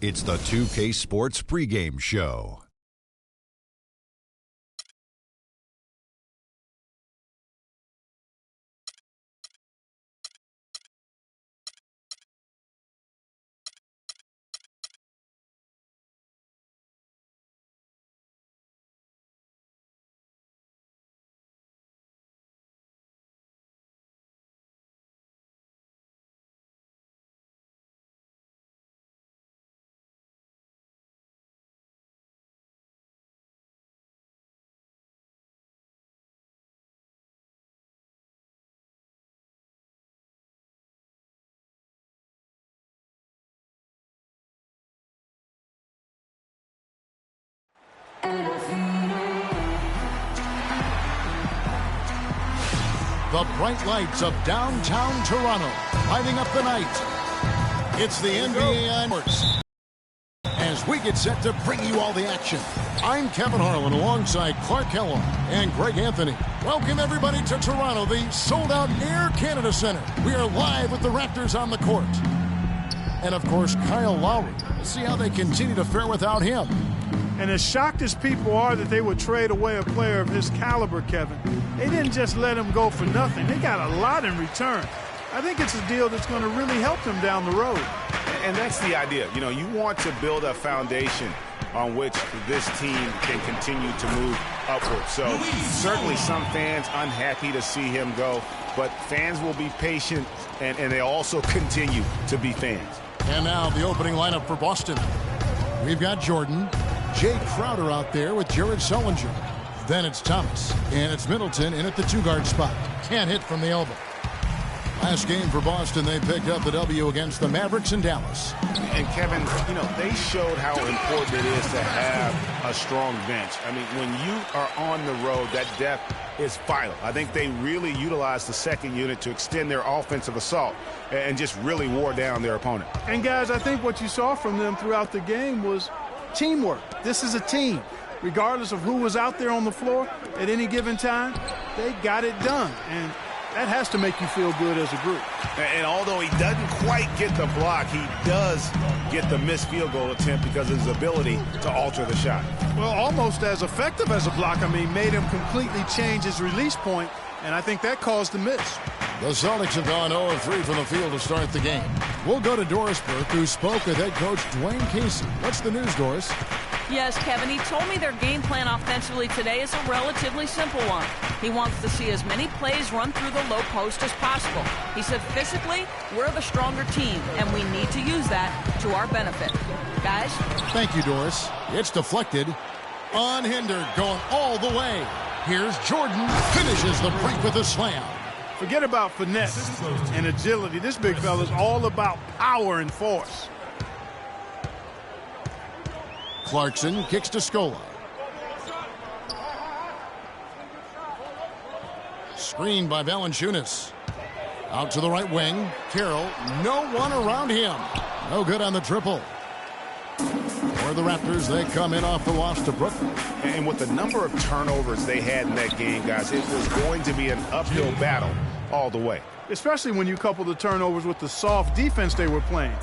It's the 2K Sports pregame show. The bright lights of downtown Toronto lighting up the night. It's the NBA Sports. As we get set to bring you all the action, I'm Kevin Harlan alongside Clark Kellogg and Greg Anthony. Welcome everybody to Toronto, the sold-out Air Canada Centre. We are live with the Raptors on the court. And of course, Kyle Lowry. We'll see how they continue to fare without him. And as shocked as people are that they would trade away a player of his caliber, Kevin, they didn't just let him go for nothing. They got a lot in return. I think it's a deal that's going to really help them down the road. And that's the idea. You know, you want to build a foundation on which this team can continue to move upward. So certainly some fans unhappy to see him go, but fans will be patient, and they also continue to be fans. And now the opening lineup for Boston. We've got Jordan, Jay Crowder out there with Jared Sullinger. Then it's Thomas, and it's Middleton in at the two-guard spot. Can't hit from the elbow. Last game for Boston, they picked up the W against the Mavericks in Dallas. And Kevin, you know, they showed how important it is to have a strong bench. I mean, when you are on the road, that depth is vital. I think they really utilized the second unit to extend their offensive assault and just really wore down their opponent. And guys, I think what you saw from them throughout the game was teamwork. This is a team. Regardless of who was out there on the floor at any given time, they got it done. And that has to make you feel good as a group. And although he doesn't quite get the block, he does get the missed field goal attempt because of his ability to alter the shot. Well, almost as effective as a block. I mean, made him completely change his release point, and I think that caused the miss. The Celtics have gone 0-3 from the field to start the game. We'll go to Doris Burke, who spoke with head coach Dwayne Casey. What's the news, Doris? Yes, Kevin, he told me their game plan offensively today is a relatively simple one. He wants to see as many plays run through the low post as possible. He said physically, we're the stronger team, and we need to use that to our benefit. Guys? Thank you, Doris. It's deflected. Unhindered, going all the way. Here's Jordan. Finishes the break with a slam. Forget about finesse and agility. This big fella's all about power and force. Clarkson kicks to Scola. Screened by Valanciunas. Out to the right wing. Carroll, no one around him. No good on the triple. For the Raptors, they come in off the loss to Brooklyn. And with the number of turnovers they had in that game, guys, it was going to be an uphill battle all the way. Especially when you couple the turnovers with the soft defense they were playing.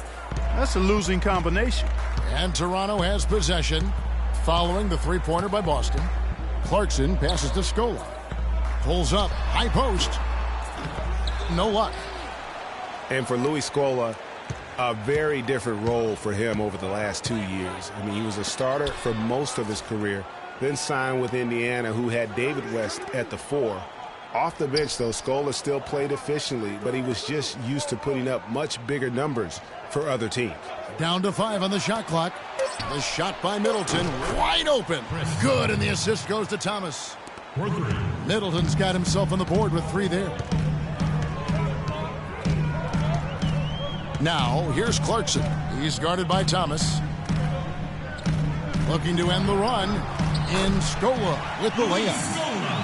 That's a losing combination. And Toronto has possession following the three-pointer by Boston. Clarkson passes to Scola. Pulls up, high post. No luck. And for Louis Scola, a very different role for him over the last 2 years. I mean, he was a starter for most of his career, then signed with Indiana, who had David West at the 4. Off the bench, though, Scola still played efficiently, but he was just used to putting up much bigger numbers for other teams. Down to 5 on the shot clock. The shot by Middleton, wide open. Good, and the assist goes to Thomas. Middleton's got himself on the board with 3 there. Now, here's Clarkson. He's guarded by Thomas. Looking to end the run. In Scola with the layup.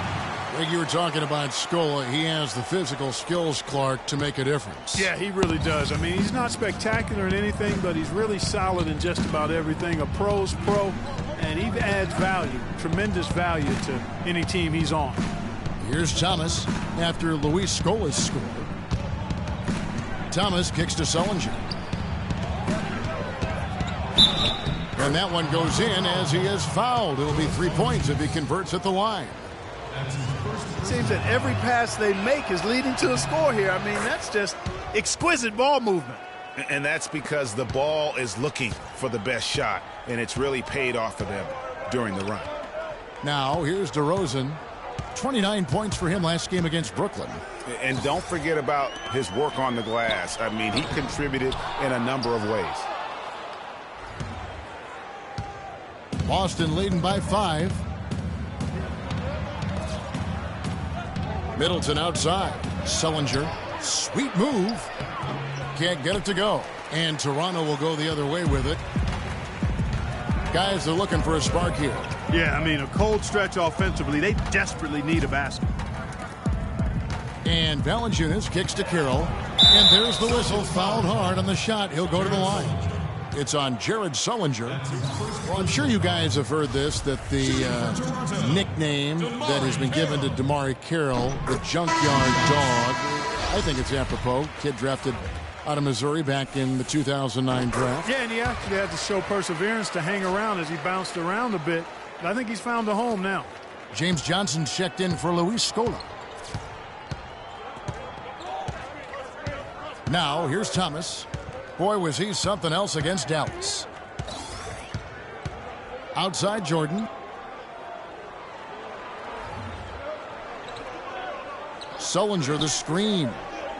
Like you were talking about Scola, he has the physical skills, Clark, to make a difference. Yeah, he really does. I mean, he's not spectacular in anything, but he's really solid in just about everything. A pro's pro, and he adds value, tremendous value to any team he's on. Here's Thomas after Luis Scola's score. Thomas kicks to Sullinger. And that one goes in as he is fouled. It'll be 3 points if he converts at the line. It seems that every pass they make is leading to a score here. I mean, that's just exquisite ball movement. And that's because the ball is looking for the best shot, and it's really paid off for them during the run. Now, here's DeRozan. 29 points for him last game against Brooklyn. And don't forget about his work on the glass. I mean, he contributed in a number of ways. Boston leading by 5. Middleton outside. Sullinger. Sweet move. Can't get it to go. And Toronto will go the other way with it. Guys, they're looking for a spark here. Yeah, I mean, a cold stretch offensively. They desperately need a basket. And Valanciunas kicks to Carroll. And there's the whistle. Fouled hard on the shot. He'll go to the line. It's on Jared Sullinger. Well, I'm sure you guys have heard this, that the nickname that has been given to DeMarre Carroll, the Junkyard Dog, I think it's apropos. Kid drafted out of Missouri back in the 2009 draft. Yeah, and he actually had to show perseverance to hang around as he bounced around a bit. But I think he's found a home now. James Johnson checked in for Luis Scola. Now, here's Thomas. Boy, was he something else against Dallas. Outside Jordan. Sullinger the screen.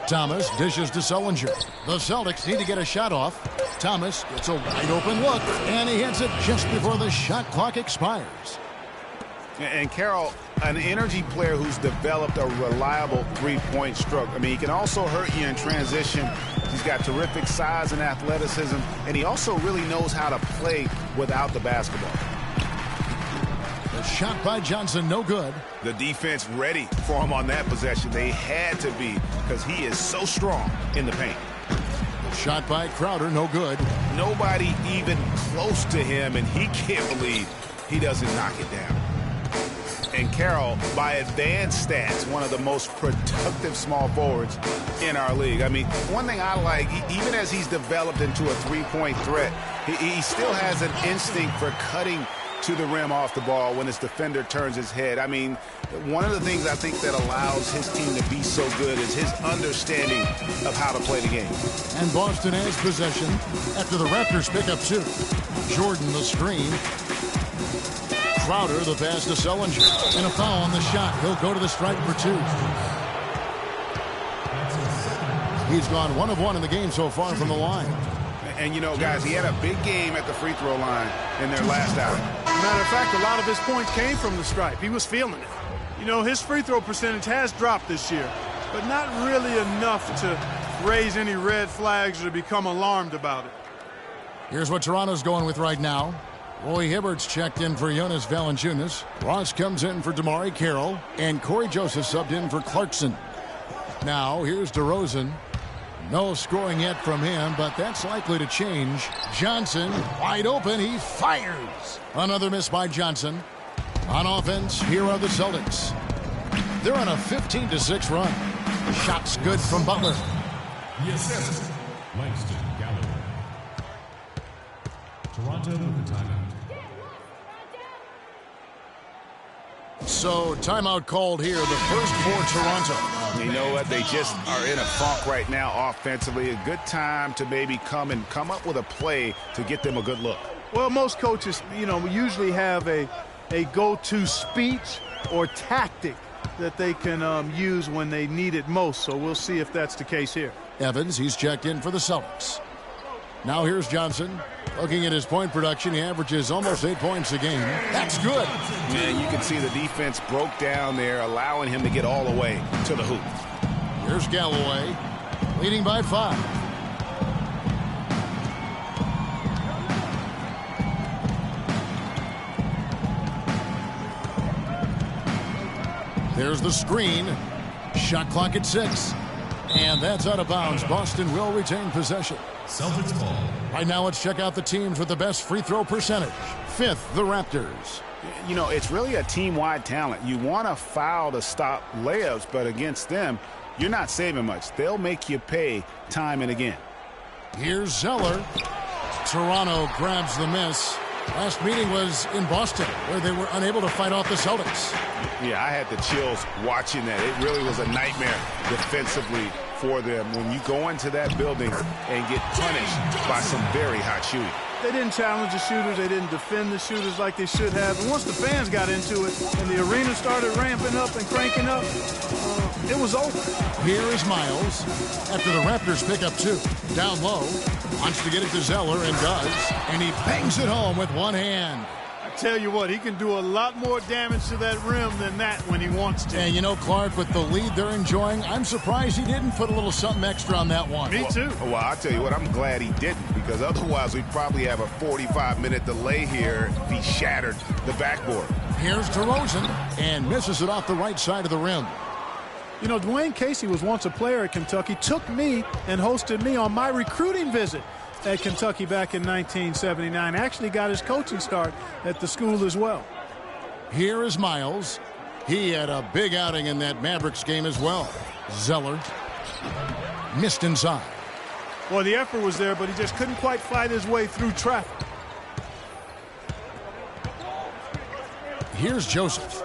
Thomas dishes to Sullinger. The Celtics need to get a shot off. Thomas gets a wide open look, and he hits it just before the shot clock expires. And Carroll, an energy player who's developed a reliable three-point stroke. I mean, he can also hurt you in transition. He's got terrific size and athleticism, and he also really knows how to play without the basketball. The shot by Johnson, no good. The defense ready for him on that possession. They had to be, because he is so strong in the paint. The shot by Crowder, no good. Nobody even close to him, and he can't believe he doesn't knock it down. And Carroll, by advanced stats, one of the most productive small forwards in our league. I mean, one thing I like, even as he's developed into a three-point threat, he still has an instinct for cutting to the rim off the ball when his defender turns his head. I mean, one of the things I think that allows his team to be so good is his understanding of how to play the game. And Boston has possession after the Raptors pick up 2. Jordan the screen. Crowder the pass to Sullinger. And a foul on the shot. He'll go to the stripe for 2. He's gone 1 of 1 in the game so far from the line. And, you know, guys, he had a big game at the free throw line in their last outing. Matter of fact, a lot of his points came from the stripe. He was feeling it. You know, his free throw percentage has dropped this year, but not really enough to raise any red flags or to become alarmed about it. Here's what Toronto's going with right now. Roy Hibbert's checked in for Jonas Valanciunas. Ross comes in for DeMarre Carroll. And Corey Joseph subbed in for Clarkson. Now, here's DeRozan. No scoring yet from him, but that's likely to change. Johnson, wide open, he fires. Another miss by Johnson. On offense, here are the Celtics. They're on a 15-6 run. Shots good from Butler. Yes. Langston Galloway. Toronto with the timeout. So, timeout called here, the first for Toronto. You know what? They just are in a funk right now offensively. A good time to maybe come up with a play to get them a good look. Well, most coaches, you know, usually have a go-to speech or tactic that they can use when they need it most. So we'll see if that's the case here. Evans, he's checked in for the Celtics. Now here's Johnson. Looking at his point production, he averages almost 8 points a game. That's good. Man, you can see the defense broke down there, allowing him to get all the way to the hoop. Here's Galloway, leading by 5. There's the screen. Shot clock at 6. And that's out of bounds. Boston will retain possession. Celtics ball. Right now, let's check out the teams with the best free throw percentage. 5th, the Raptors. You know, it's really a team-wide talent. You want to foul to stop layups, but against them, you're not saving much. They'll make you pay time and again. Here's Zeller. Toronto grabs the miss. Last meeting was in Boston, where they were unable to fight off the Celtics. Yeah, I had the chills watching that. It really was a nightmare defensively for them when you go into that building and get punished by some very hot shooting. They didn't challenge the shooters. They didn't defend the shooters like they should have. And once the fans got into it and the arena started ramping up and cranking up, it was over. Here is Miles after the Raptors pick up 2. Down low, wants to get it to Zeller and does. And he bangs it home with one hand. I tell you what, he can do a lot more damage to that rim than that when he wants to. And you know, Clark, with the lead they're enjoying, I'm surprised he didn't put a little something extra on that one. Me too. Well, I'll tell you what, I'm glad he didn't, because otherwise we'd probably have a 45-minute delay here if he shattered the backboard. Here's DeRozan, and misses it off the right side of the rim. You know, Dwayne Casey was once a player at Kentucky, took me and hosted me on my recruiting visit at Kentucky back in 1979. Actually got his coaching start at the school as well. Here is Miles. He had a big outing in that Mavericks game as well. Zeller missed inside. Well, the effort was there, but he just couldn't quite fight his way through traffic. Here's Joseph.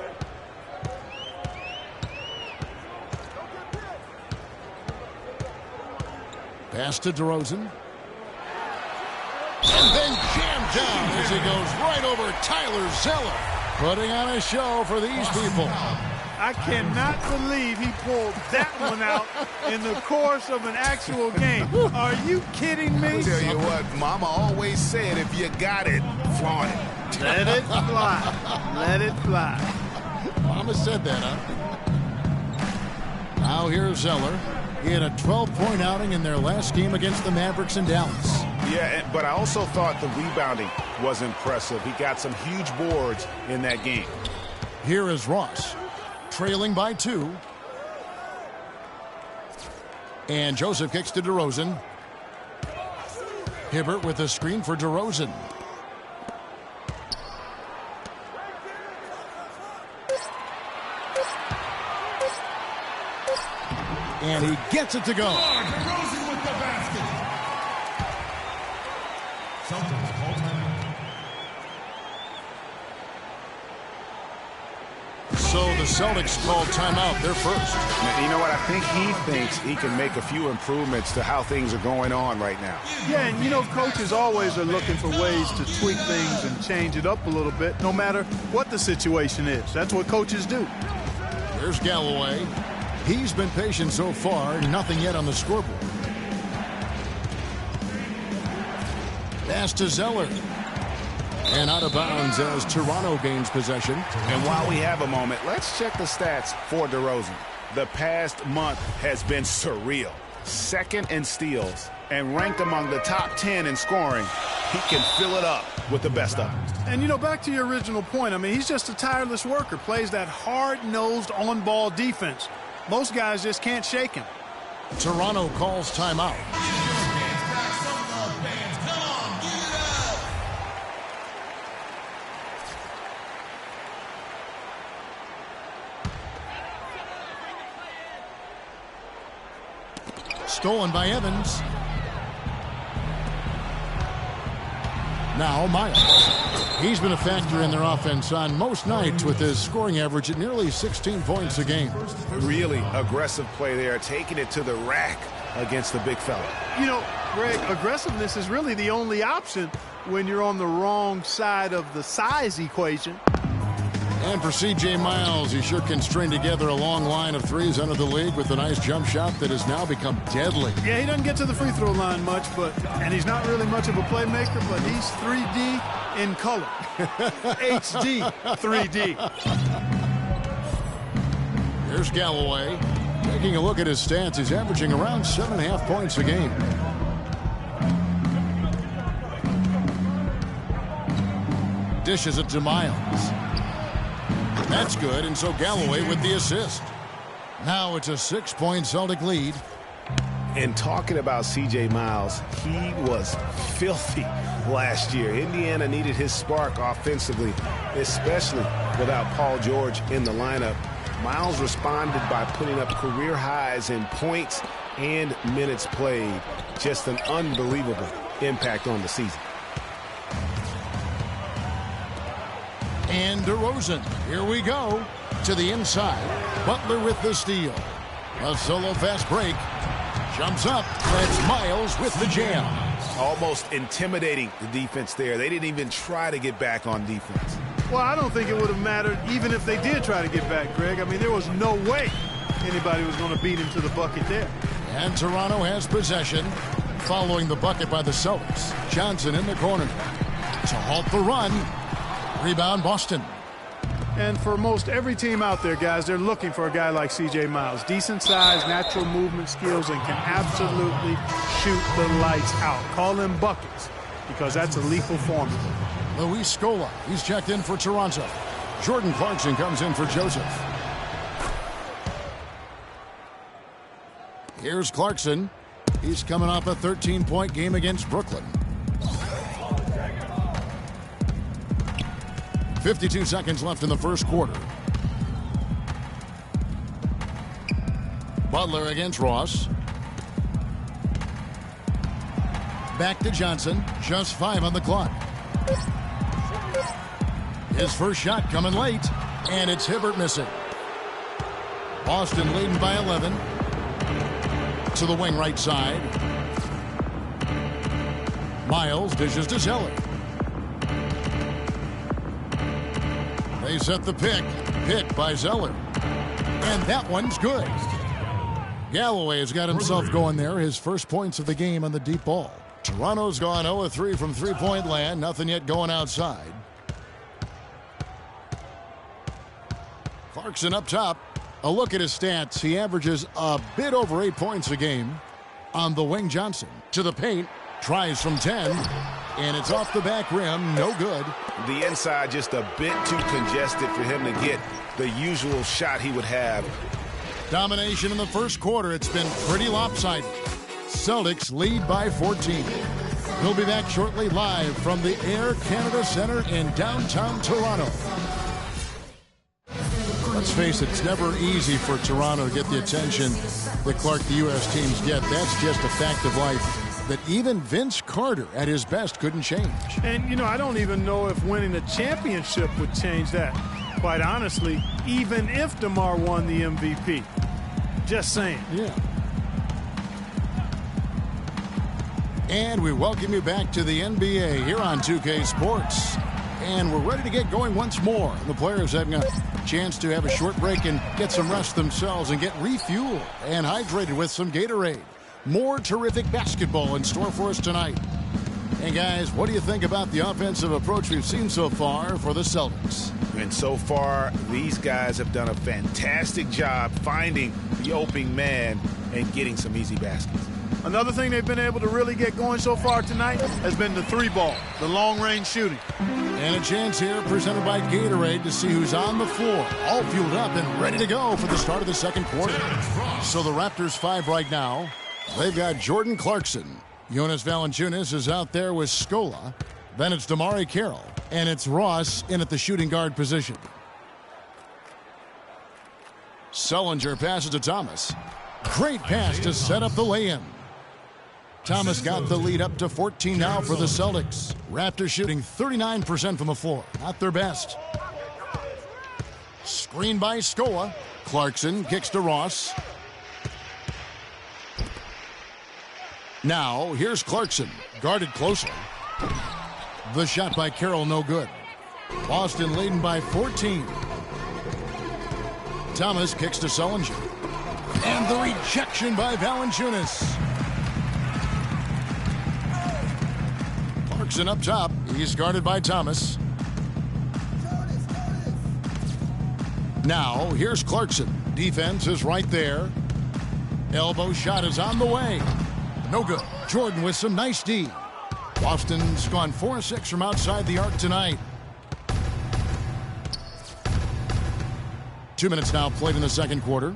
Pass to DeRozan. And then jammed down as he goes right over Tyler Zeller. Putting on a show for these people. I cannot believe he pulled that one out in the course of an actual game. Are you kidding me? I'll tell you what, Mama always said, if you got it, flaunt it. Let it fly. Let it fly. Mama said that, huh? Now here's Zeller. He had a 12-point outing in their last game against the Mavericks in Dallas. Yeah, but I also thought the rebounding was impressive. He got some huge boards in that game. Here is Ross, trailing by 2. And Joseph kicks to DeRozan. Hibbert with a screen for DeRozan. And he gets it to go. DeRozan with the basket. Celtics call timeout. So the Celtics call timeout. They're first. Now, you know what? I think he thinks he can make a few improvements to how things are going on right now. Yeah, and you know, coaches always are looking for ways to tweak things and change it up a little bit, no matter what the situation is. That's what coaches do. Here's Galloway. He's been patient so far, nothing yet on the scoreboard. Pass to Zeller. And out of bounds as Toronto gains possession. And while we have a moment, let's check the stats for DeRozan. The past month has been surreal. Second in steals and ranked among the top 10 in scoring. He can fill it up with the best of them. And, you know, back to your original point, I mean, he's just a tireless worker, plays that hard-nosed on-ball defense. Most guys just can't shake him. Toronto calls timeout. Stolen by Evans. Now Miles. He's been a factor in their offense on most nights with his scoring average at nearly 16 points a game. Really aggressive play there, taking it to the rack against the big fella. You know, Greg, aggressiveness is really the only option when you're on the wrong side of the size equation. And for C.J. Miles, he sure can string together a long line of threes under the league with a nice jump shot that has now become deadly. Yeah, he doesn't get to the free throw line much, and he's not really much of a playmaker, but he's 3D in color. HD 3D. Here's Galloway. Taking a look at his stats, he's averaging around 7.5 points a game. Dishes it to Miles. That's good, and so Galloway with the assist. Now it's a 6-point Celtic lead. And talking about C.J. Miles, he was filthy last year. Indiana needed his spark offensively, especially without Paul George in the lineup. Miles responded by putting up career highs in points and minutes played. Just an unbelievable impact on the season. And DeRozan, here we go. To the inside, Butler with the steal. A solo fast break. Jumps up. That's Miles with the jam. Almost intimidating the defense there. They didn't even try to get back on defense. Well, I don't think it would have mattered even if they did try to get back, Greg. I mean, there was no way anybody was going to beat him to the bucket there. And Toronto has possession. Following the bucket by the Celtics. Johnson in the corner. To halt the run. Rebound Boston. And for most every team out there, guys, they're looking for a guy like C.J. Miles. Decent size, natural movement skills, and can absolutely shoot the lights out. Call him buckets because that's a lethal formula. Luis Scola, he's checked in for Toronto. Jordan Clarkson comes in for Joseph. Here's Clarkson. He's coming off a 13-point game against Brooklyn. 52 seconds left in the first quarter. Butler against Ross. Back to Johnson. Just 5 on the clock. His first shot coming late, and it's Hibbert missing. Boston leading by 11. To the wing right side. Miles dishes to Zeller. They set the pick. Pick by Zeller. And that one's good. Galloway has got himself going there. His first points of the game on the deep ball. Toronto's gone 0-3 from three-point land. Nothing yet going outside. Clarkson up top. A look at his stats. He averages a bit over 8 points a game. On the wing, Johnson. To the paint. Tries from 10. And it's off the back rim. No good. The inside just a bit too congested for him to get the usual shot he would have. Domination in the first quarter. It's been pretty lopsided. Celtics lead by 14. We'll be back shortly live from the Air Canada Centre in downtown Toronto. Let's face it, it's never easy for Toronto to get the attention that Clark, the U.S. teams get. That's just a fact of life that even Vince Carter at his best couldn't change. And, you know, I don't even know if winning a championship would change that. Quite honestly, even if DeMar won the MVP. Just saying. Yeah. And we welcome you back to the NBA here on 2K Sports. And we're ready to get going once more. The players having a chance to have a short break and get some rest themselves and get refueled and hydrated with some Gatorade. More terrific basketball in store for us tonight. And guys, what do you think about the offensive approach we've seen so far for the Celtics? And so far, these guys have done a fantastic job finding the opening man and getting some easy baskets. Another thing they've been able to really get going so far tonight has been the three ball, the long-range shooting. And a chance here presented by Gatorade to see who's on the floor, all fueled up and ready to go for the start of the second quarter. So the Raptors 5 right now. They've got Jordan Clarkson. Jonas Valanciunas is out there with Scola. Then it's Damari Carroll. And it's Ross in at the shooting guard position. Sullinger passes to Thomas. Great pass to set up the lay-in. Thomas got the lead up to 14 now for the Celtics. Raptors shooting 39% from the floor. Not their best. Screen by Scola. Clarkson kicks to Ross. Now, here's Clarkson. Guarded closely. The shot by Carroll, no good. Boston leading by 14. Thomas kicks to Sullinger. And the rejection by Valanciunas. Clarkson up top. He's guarded by Thomas. Now, here's Clarkson. Defense is right there. Elbow shot is on the way. No good. Jordan with some nice D. Boston's gone 4-6 from outside the arc tonight. 2 minutes now played in the second quarter.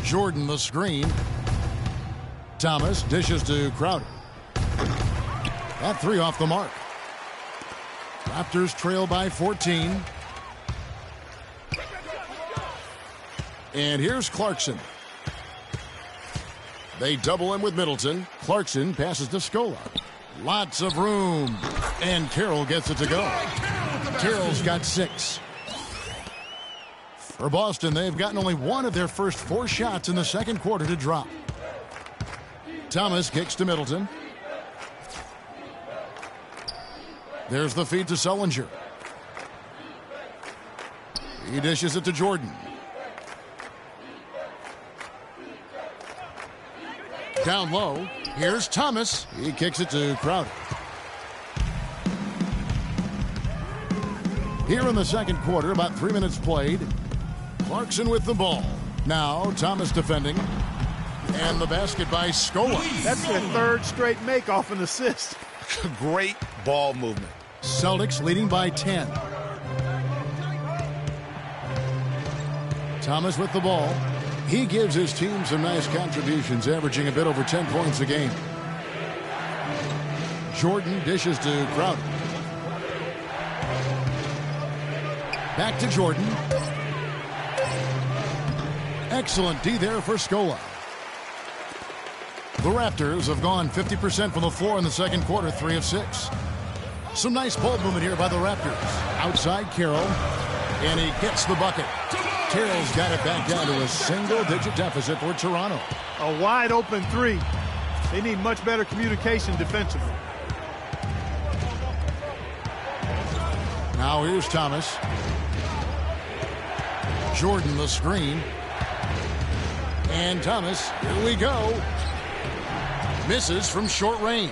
Jordan the screen. Thomas dishes to Crowder. That three off the mark. Raptors trail by 14. And here's Clarkson. They double him with Middleton. Clarkson passes to Scola. Lots of room. And Carroll gets it to go. Carroll's got 6. For Boston, they've gotten only one of their first 4 shots in the second quarter to drop. Thomas kicks to Middleton. There's the feed to Sullinger. He dishes it to Jordan. Down low. Here's Thomas. He kicks it to Crowder. Here in the second quarter, about 3 minutes played. Clarkson with the ball. Now Thomas defending. And the basket by Scola. That's their 3rd straight make off an assist. Great ball movement. Celtics leading by 10. Thomas with the ball. He gives his team some nice contributions, averaging a bit over 10 points a game. Jordan dishes to Crowder. Back to Jordan. Excellent D there for Scola. The Raptors have gone 50% from the floor in the second quarter, 3 of 6. Some nice ball movement here by the Raptors. Outside Carroll, and he gets the bucket. Carroll's got it back down to a single-digit deficit for Toronto. A wide-open 3. They need much better communication defensively. Now here's Thomas. Jordan the screen. And Thomas, here we go. Misses from short range.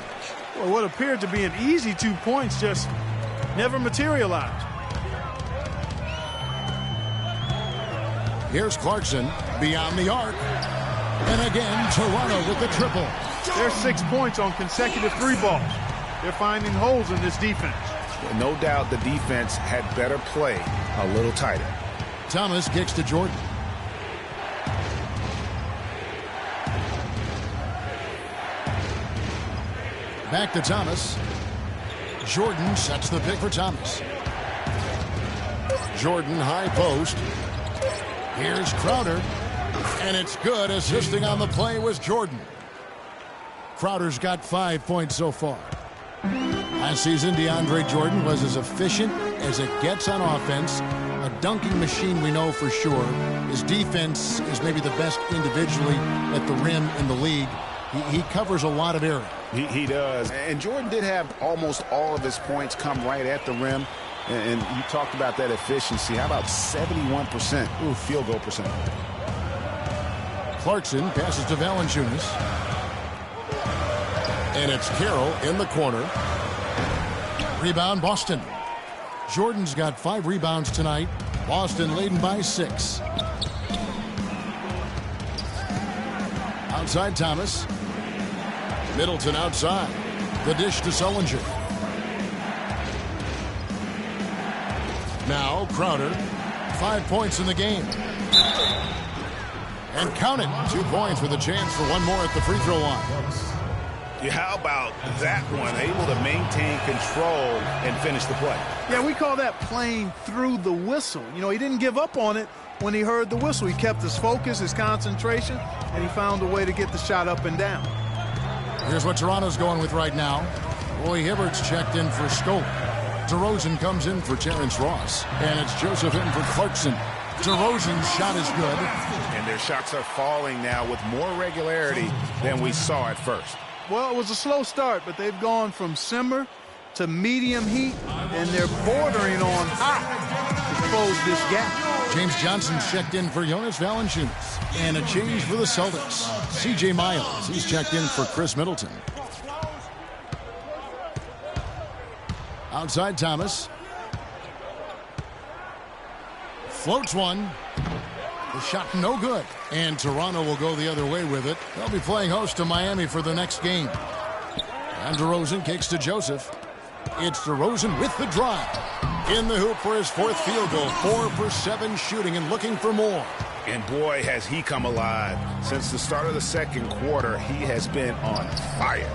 Well, what appeared to be an easy 2 points just never materialized. Here's Clarkson beyond the arc. And again, Toronto with the triple. There's 6 points on consecutive 3 balls. They're finding holes in this defense. No doubt the defense had better play a little tighter. Thomas kicks to Jordan. Back to Thomas. Jordan sets the pick for Thomas. Jordan high post. Here's Crowder. And it's good. Assisting on the play was Jordan. Crowder's got 5 points so far. Last season, DeAndre Jordan was as efficient as it gets on offense. A dunking machine, we know for sure. His defense is maybe the best individually at the rim in the league. He covers a lot of area. He does. And Jordan did have almost all of his points come right at the rim. And you talked about that efficiency. How about 71% field goal percentage? Clarkson passes to Valanciunas. And it's Carroll in the corner. Rebound, Boston. Jordan's got 5 rebounds tonight. Boston leading by 6. Outside Thomas. Middleton outside. The dish to Sullinger. Now Crowder. 5 points in the game. And count it. 2 points with a chance for one more at the free throw line. Yeah, how about that one? Able to maintain control and finish the play. Yeah, we call that playing through the whistle. You know, he didn't give up on it when he heard the whistle. He kept his focus, his concentration, and he found a way to get the shot up and down. Here's what Toronto's going with right now. Roy Hibbert's checked in for Scope. DeRozan comes in for Terrence Ross. And it's Joseph in for Clarkson. DeRozan's shot is good. And their shots are falling now with more regularity than we saw at first. Well, it was a slow start, but they've gone from simmer to medium heat, and they're bordering on hot to close this gap. James Johnson's checked in for Jonas Valanciunas. And a change for the Celtics. C.J. Miles, he's checked in for Chris Middleton. Outside Thomas. Floats one. The shot no good. And Toronto will go the other way with it. They'll be playing host to Miami for the next game. And DeRozan kicks to Joseph. It's DeRozan with the drive. In the hoop for his 4th field goal. 4 for 7 shooting and looking for more. And boy, has he come alive. Since the start of the second quarter, he has been on fire.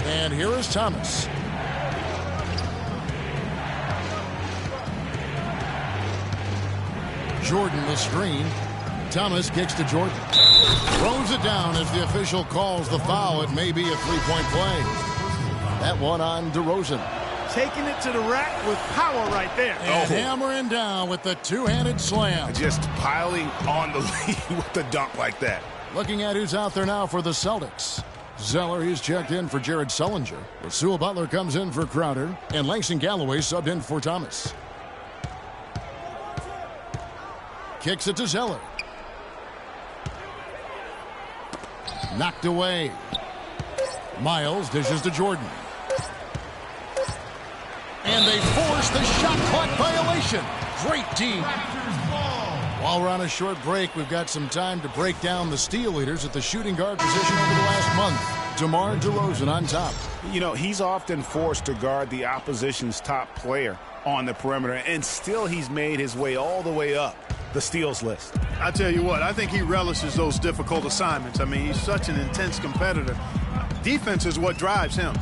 And here is Thomas. Jordan the screen. Thomas kicks to Jordan. Throws it down as the official calls the foul. It may be a 3-point play. That one on DeRozan. Taking it to the rack with power right there. And hammering down with the two-handed slam. Just piling on the lead with the dunk like that. Looking at who's out there now for the Celtics. Zeller, he's checked in for Jared Sullinger. Rasul Butler comes in for Crowder. And Langston Galloway subbed in for Thomas. Kicks it to Zeller. Knocked away. Miles dishes to Jordan. And they force the shot clock violation. Great team. While we're on a short break, we've got some time to break down the steal leaders at the shooting guard position over the last month. DeMar DeRozan on top. You know, he's often forced to guard the opposition's top player on the perimeter, and still he's made his way all the way up the steals list. I tell you what, I think he relishes those difficult assignments. I mean, he's such an intense competitor. Defense is what drives him.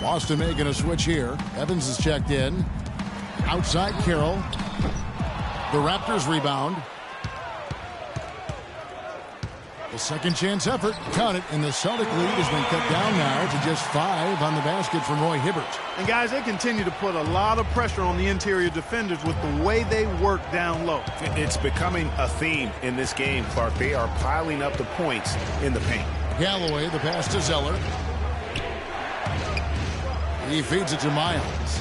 Boston making a switch here. Evans is checked in. Outside Carroll. The Raptors rebound. The second chance effort. Count it, and the Celtic lead has been cut down now to just 5 on the basket from Roy Hibbert. And guys, they continue to put a lot of pressure on the interior defenders with the way they work down low. It's becoming a theme in this game, Clark. They are piling up the points in the paint. Galloway, the pass to Zeller. He feeds it to Miles.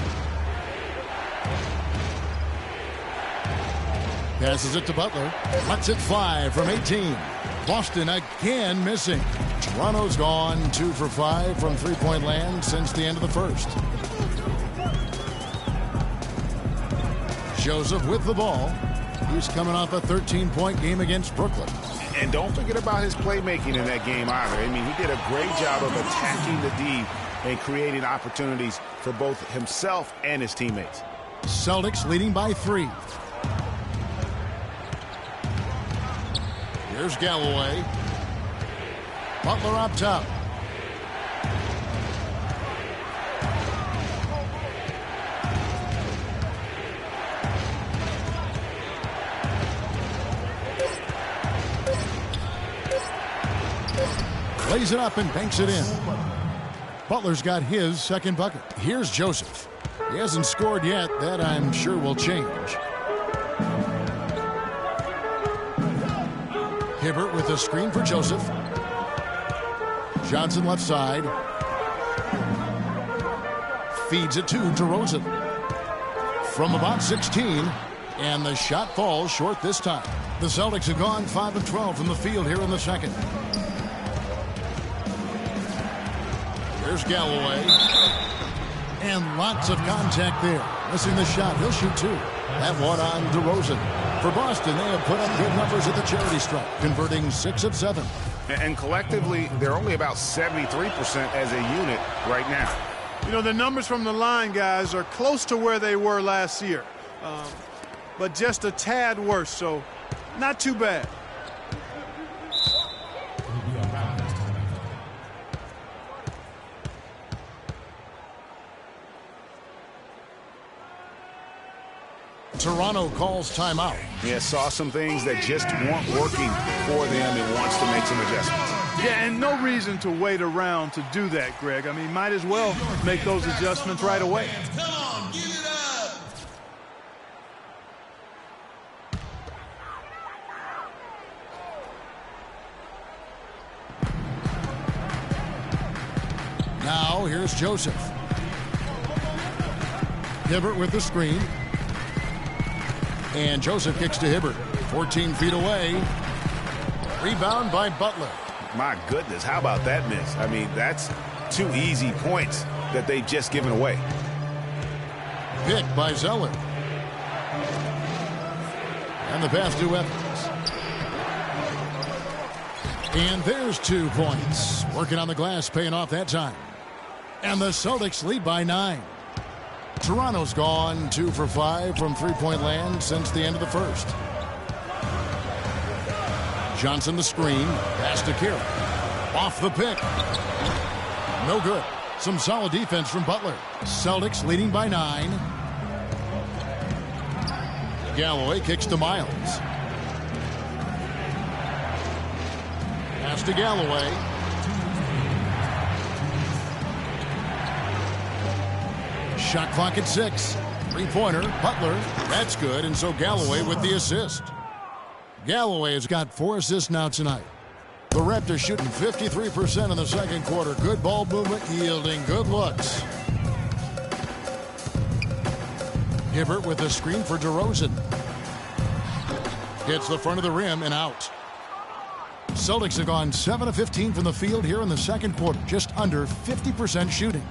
Passes it to Butler. Lets it fly from 18. Boston again missing. Toronto's gone 2 for 5 from three-point land since the end of the first. Joseph with the ball. He's coming off a 13-point game against Brooklyn. And don't forget about his playmaking in that game either. I mean, he did a great job of attacking the D and creating opportunities for both himself and his teammates. Celtics leading by 3. Here's Galloway. Butler up top. Lays it up and banks it in. Butler's got his second bucket. Here's Joseph. He hasn't scored yet. That, I'm sure, will change. Hibbert with a screen for Joseph. Johnson left side. Feeds it to DeRozan. From about 16. And the shot falls short this time. The Celtics have gone 5 of 12 from the field here in the second. There's Galloway. And lots of contact there. Missing the shot. He'll shoot 2. That one on DeRozan. For Boston, they have put up good numbers at the charity stripe, converting 6 of 7. And collectively, they're only about 73% as a unit right now. You know, the numbers from the line, guys, are close to where they were last year. But just a tad worse, so not too bad. Toronto calls timeout. Yeah, saw some things that just weren't working for them and wants to make some adjustments. Yeah, and no reason to wait around to do that, Greg. I mean, might as well make those adjustments right away. Come on, give it up. Now, here's Joseph. Hibbert with the screen. And Joseph kicks to Hibbert. 14 feet away. Rebound by Butler. My goodness, how about that miss? I mean, that's 2 easy points that they've just given away. Pick by Zeller. And the pass to Evans. And there's 2 points. Working on the glass, paying off that time. And the Celtics lead by 9. Toronto's gone 2 for 5 from three-point land since the end of the first. Johnson the screen. Pass to Carroll. Off the pick. No good. Some solid defense from Butler. Celtics leading by 9. Galloway kicks to Miles. Pass to Galloway. Shot clock at 6. Three-pointer, Butler. That's good, and so Galloway with the assist. Galloway has got 4 assists now tonight. The Raptors shooting 53% in the second quarter. Good ball movement, yielding good looks. Hibbert with a screen for DeRozan. Hits the front of the rim and out. Celtics have gone 7 of 15 from the field here in the second quarter. Just under 50% shooting.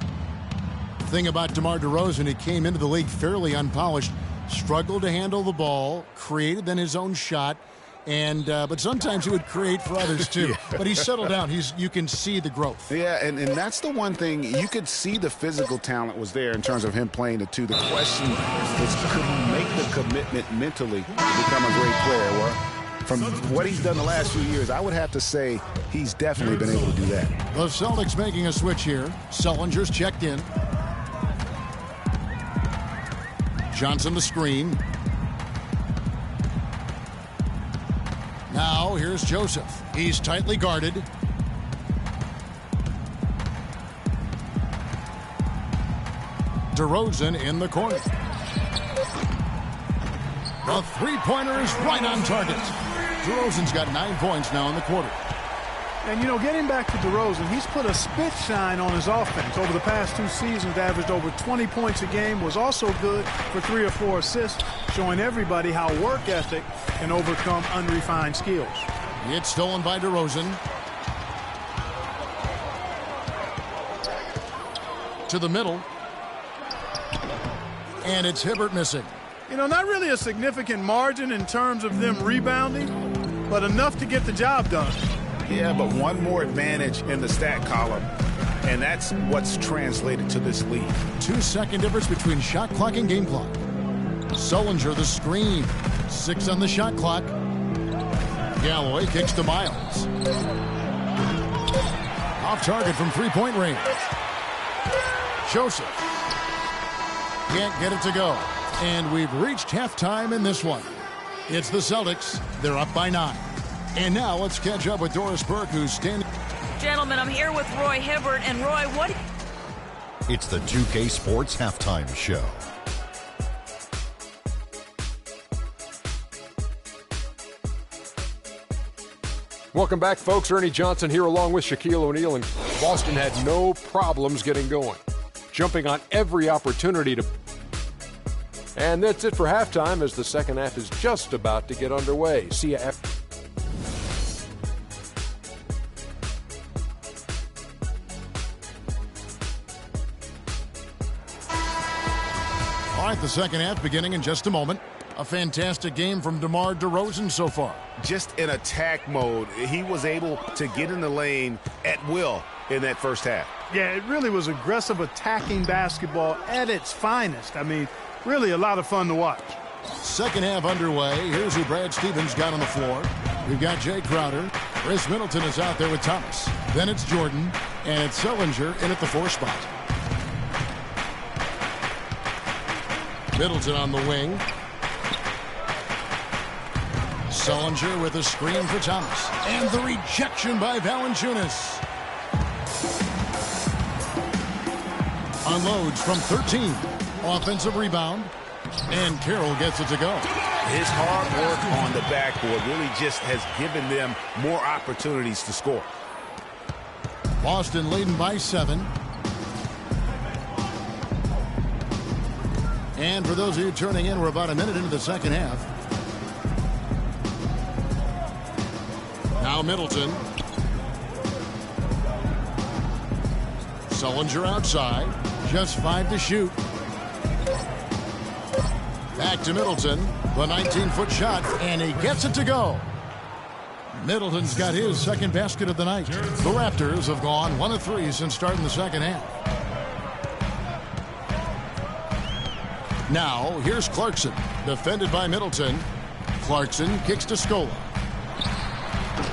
Thing about DeMar DeRozan, he came into the league fairly unpolished. Struggled to handle the ball. Created then his own shot. And but sometimes he would create for others too. Yeah. But he's settled down. You can see the growth. Yeah, and that's the one thing. You could see the physical talent was there in terms of him playing the two. The question was, could he make the commitment mentally to become a great player? Well, from what he's done the last few years, I would have to say he's definitely been able to do that. The Celtics making a switch here. Sullinger's checked in. Johnson the screen. Now, here's Joseph. He's tightly guarded. DeRozan in the corner. The three-pointer is right on target. DeRozan's got 9 points now in the quarter. And, you know, getting back to DeRozan, he's put a spit shine on his offense. Over the past 2 seasons, averaged over 20 points a game, was also good for 3 or 4 assists, showing everybody how work ethic can overcome unrefined skills. It's stolen by DeRozan. To the middle. And it's Hibbert missing. You know, not really a significant margin in terms of them rebounding, but enough to get the job done. Yeah, but one more advantage in the stat column, and that's what's translated to this lead. 2-second difference between shot clock and game clock. Sullinger the screen. 6 on the shot clock. Galloway kicks to Miles. Off target from three-point range. Joseph. Can't get it to go. And we've reached halftime in this one. It's the Celtics. They're up by 9. And now let's catch up with Doris Burke, who's standing. Gentlemen, I'm here with Roy Hibbert. And Roy, what? It's the 2K Sports Halftime Show. Welcome back, folks. Ernie Johnson here along with Shaquille O'Neal, and Boston had no problems getting going, jumping on every opportunity to. And that's it for halftime, as the second half is just about to get underway. See you after. All right, the second half beginning in just a moment. A fantastic game from DeMar DeRozan so far. Just in attack mode, he was able to get in the lane at will in that first half. Yeah, it really was aggressive attacking basketball at its finest. I mean, really a lot of fun to watch. Second half underway. Here's who Brad Stevens got on the floor. We've got Jay Crowder. Chris Middleton is out there with Thomas. Then it's Jordan, and it's Sullinger in at the 4 spot. Middleton on the wing. Sullinger with a screen for Thomas. And the rejection by Valanciunas. Unloads from 13. Offensive rebound. And Carroll gets it to go. His hard work on the backboard really just has given them more opportunities to score. Boston leading by 7. And for those of you turning in, we're about a minute into the second half. Now Middleton. Sullinger outside. Just 5 to shoot. Back to Middleton. The 19-foot shot, and he gets it to go. Middleton's got his second basket of the night. The Raptors have gone 1 of 3 since starting the second half. Now, here's Clarkson, defended by Middleton. Clarkson kicks to Scola.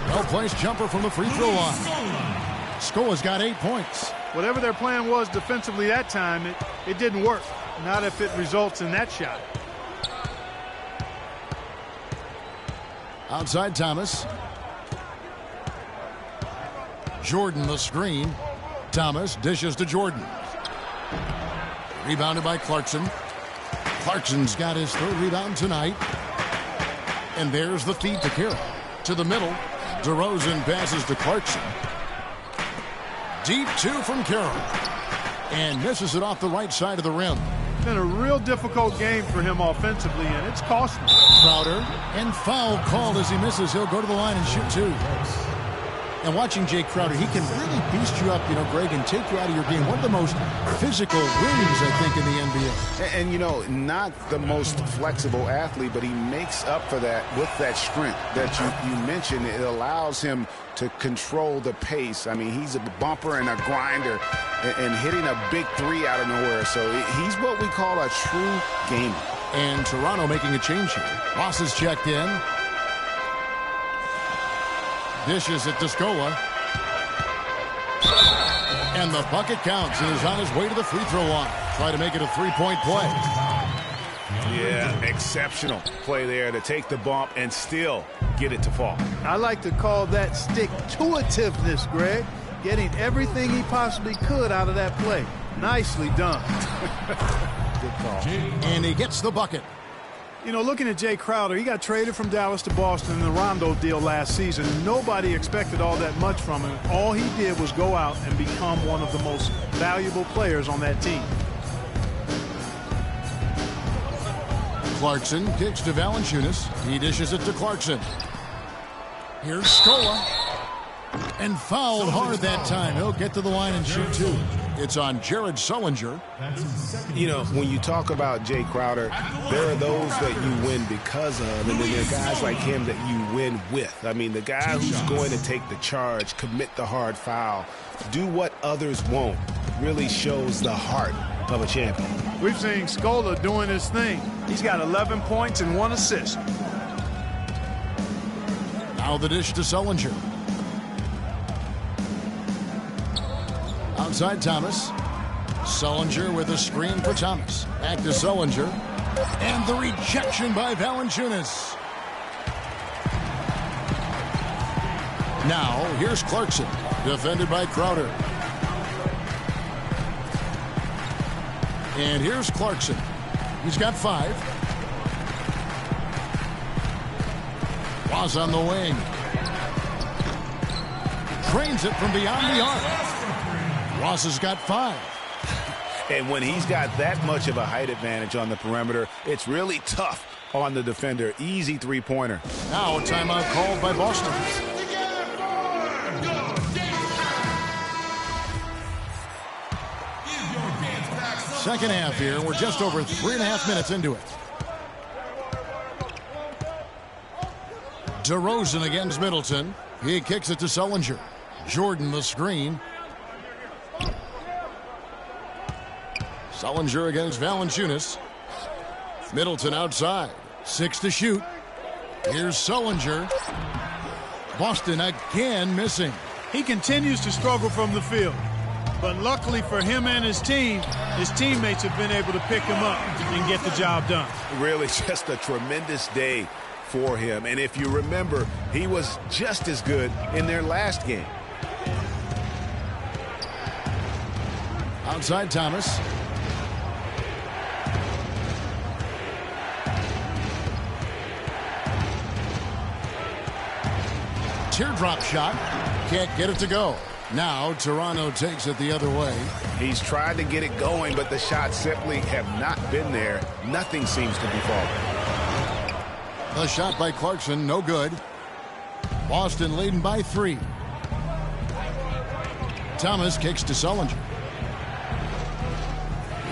Well-placed jumper from the free throw line. Scola's got 8 points. Whatever their plan was defensively that time, it didn't work. Not if it results in that shot. Outside Thomas. Jordan the screen. Thomas dishes to Jordan. Rebounded by Clarkson. Clarkson's got his third rebound tonight. And there's the feed to Carroll. To the middle. DeRozan passes to Clarkson. Deep two from Carroll. And misses it off the right side of the rim. It's been a real difficult game for him offensively, and it's costing him. Crowder, and foul called as he misses. He'll go to the line and shoot two. And watching Jay Crowder, he can really beast you up, Greg, and take you out of your game. One of the most physical wings, I think, in the NBA. And not the most flexible athlete, but he makes up for that with that strength that you mentioned. It allows him to control the pace. I mean, he's a bumper and a grinder and hitting a big three out of nowhere. So he's what we call a true gamer. And Toronto making a change here. Ross is checked in. Dishes it to Scola. And the bucket counts and is on his way to the free throw line. Try to make it a three-point play. Yeah, exceptional play there to take the bump and still get it to fall. I like to call that stick-to-itiveness, Greg. Getting everything he possibly could out of that play. Nicely done. Good call. And he gets the bucket. Looking at Jay Crowder, he got traded from Dallas to Boston in the Rondo deal last season. Nobody expected all that much from him. All he did was go out and become one of the most valuable players on that team. Clarkson kicks to Valanciunas. He dishes it to Clarkson. Here's Scola. And fouled hard that time. He'll get to the line and shoot two. It's on Jared Sullinger. When you talk about Jay Crowder, there are those that you win because of, and then there are guys like him that you win with. I mean, the guy who's going to take the charge, commit the hard foul, do what others won't, really shows the heart of a champion. We've seen Scola doing his thing. He's got 11 points and 1 assist. Now the dish to Sullinger. Outside Thomas. Sullinger with a screen for Thomas. Back to Sullinger. And the rejection by Valanciunas. Now, here's Clarkson. Defended by Crowder. And here's Clarkson. He's got 5. Was on the wing. Drains it from beyond the arc. Ross has got 5. And when he's got that much of a height advantage on the perimeter, it's really tough on the defender. Easy three-pointer. Now a timeout called by Boston. Second half here. We're just over 3.5 minutes into it. DeRozan against Middleton. He kicks it to Sullinger. Jordan the screen. Sullinger against Valanciunas. Middleton outside. 6 to shoot. Here's Sullinger. Boston again missing. He continues to struggle from the field. But luckily for him and his team, his teammates have been able to pick him up and get the job done. Really just a tremendous day for him. And if you remember, he was just as good in their last game. Outside Thomas. Teardrop shot. Can't get it to go. Now Toronto takes it the other way. He's tried to get it going, but the shots simply have not been there. Nothing seems to be falling. The shot by Clarkson, no good. Boston leading by 3. Thomas kicks to Sullinger.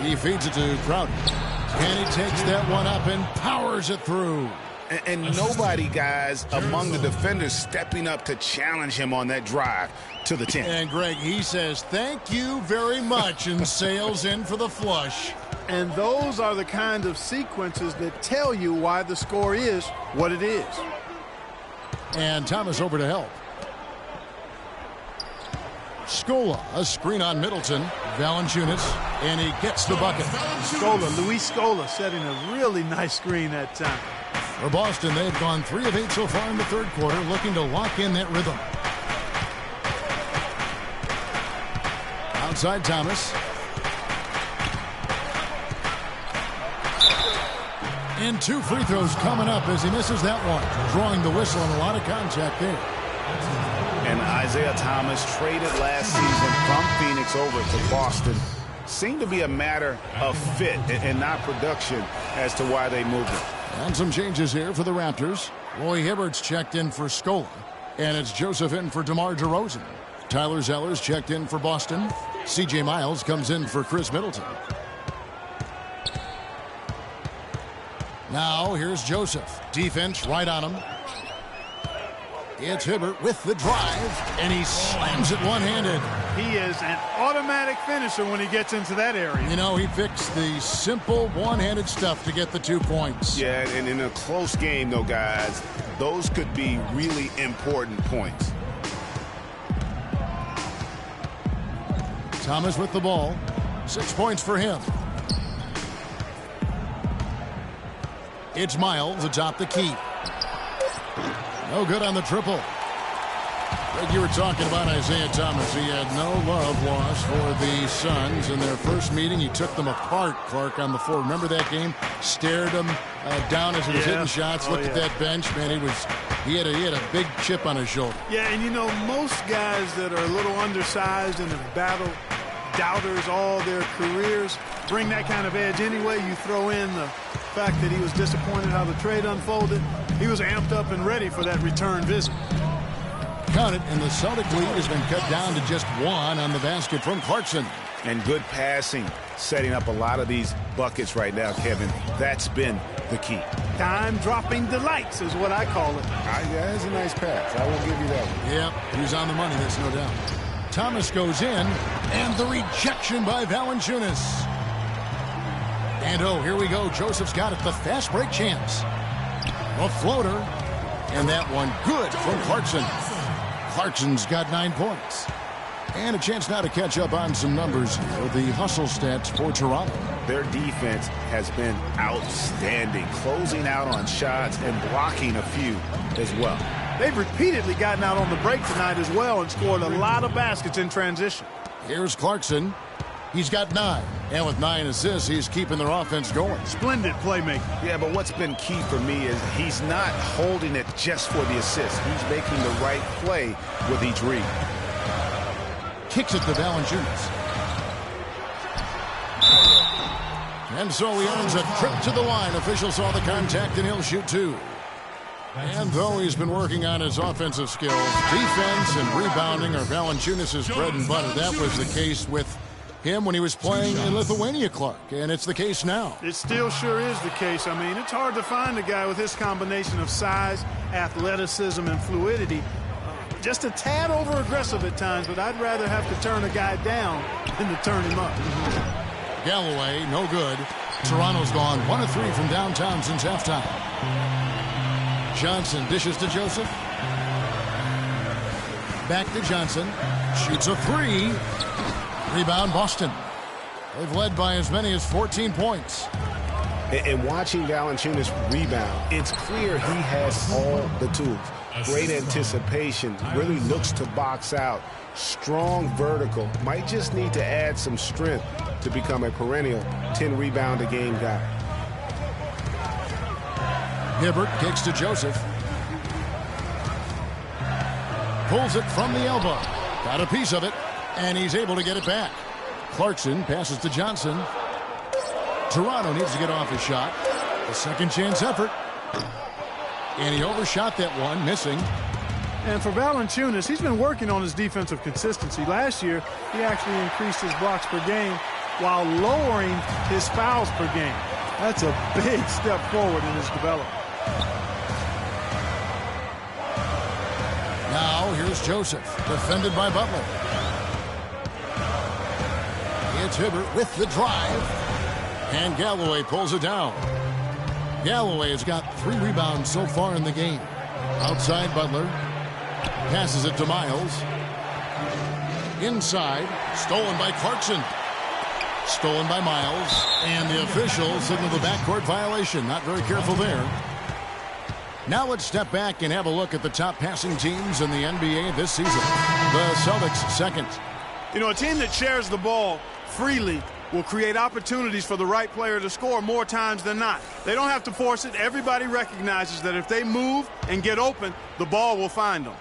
He feeds it to Crowder. And he takes that one up and powers it through. And nobody, guys, among the defenders stepping up to challenge him on that drive to the 10. And, Greg, he says, thank you very much, and sails in for the flush. And those are the kind of sequences that tell you why the score is what it is. And Thomas over to help. Scola, a screen on Middleton. Valanciunas, and he gets the bucket. Luis Scola setting a really nice screen that time. For Boston, they've gone 3 of 8 so far in the third quarter, looking to lock in that rhythm. Outside Thomas. And 2 free throws coming up as he misses that one. Drawing the whistle and a lot of contact there. And Isaiah Thomas traded last season from Phoenix over to Boston. Seemed to be a matter of fit and not production as to why they moved him. And some changes here for the Raptors. Roy Hibbert's checked in for Scola. And it's Joseph in for DeMar DeRozan. Tyler Zeller's checked in for Boston. C.J. Miles comes in for Chris Middleton. Now here's Joseph. Defense right on him. It's Hibbert with the drive, and he slams it one-handed. He is an automatic finisher when he gets into that area. You know, he picks the simple one-handed stuff to get the 2 points. Yeah, and in a close game, though, guys, those could be really important points. Thomas with the ball. 6 points for him. It's Miles atop the key. No good on the triple. Greg, you were talking about Isaiah Thomas. He had no love lost for the Suns. In their first meeting, he took them apart, Clark, on the floor. Remember that game? Stared him down as he was hitting shots. Looked at that bench. Man, he had a big chip on his shoulder. Yeah, and you know, most guys that are a little undersized and have battled doubters all their careers bring that kind of edge anyway. You throw in the fact that he was disappointed how the trade unfolded. He was amped up and ready for that return visit. Count it, and the Celtic lead has been cut down to just 1 on the basket from Clarkson. And good passing, setting up a lot of these buckets right now, Kevin. That's been the key. Time-dropping delights is what I call it. Yeah, that's a nice pass. I will give you that one. Yep, he's on the money, there's no doubt. Thomas goes in, and the rejection by Valanciunas. And oh, here we go. Joseph's got it, the fast break chance. A floater, and that one good from Clarkson. Clarkson's got 9 points. And a chance now to catch up on some numbers here. The hustle stats for Toronto. Their defense has been outstanding, closing out on shots and blocking a few as well. They've repeatedly gotten out on the break tonight as well and scored a lot of baskets in transition. Here's Clarkson. He's got 9. And with 9 assists, he's keeping their offense going. Splendid playmaking. Yeah, but what's been key for me is he's not holding it just for the assist. He's making the right play with each read. Kicks it to Valanciunas. And so he earns a trip to the line. Official saw the contact, and he'll shoot 2. And though he's been working on his offensive skills, defense and rebounding are Valanciunas' bread and butter. That was the case with him when he was playing in Lithuania, Clark, and it's the case now. It still sure is the case. I mean, it's hard to find a guy with his combination of size, athleticism, and fluidity. Just a tad over-aggressive at times, but I'd rather have to turn a guy down than to turn him up. Galloway, no good. Toronto's gone 1 of 3 from downtown since halftime. Johnson dishes to Joseph. Back to Johnson. Shoots a 3. Rebound Boston. They've led by as many as 14 points. And watching Valanciunas rebound, it's clear he has all the tools. Great anticipation, really looks to box out. Strong vertical, might just need to add some strength to become a perennial 10-rebound-a-game guy. Hibbert kicks to Joseph. Pulls it from the elbow. Got a piece of it, and he's able to get it back. Clarkson passes to Johnson. Toronto needs to get off his shot. A second chance effort. And he overshot that one, missing. And for Valanciunas, he's been working on his defensive consistency. Last year, he actually increased his blocks per game while lowering his fouls per game. That's a big step forward in his development. Now here's Joseph, defended by Butler. It's Hibbert with the drive. And Galloway pulls it down. Galloway has got 3 rebounds so far in the game. Outside Butler. Passes it to Miles. Inside. Stolen by Clarkson. Stolen by Miles. And the officials signal the backcourt violation. Not very careful there. Now let's step back and have a look at the top passing teams in the NBA this season. The Celtics second. You know, a team that shares the ball freely will create opportunities for the right player to score more times than not. They don't have to force it. Everybody recognizes that if they move and get open, the ball will find them.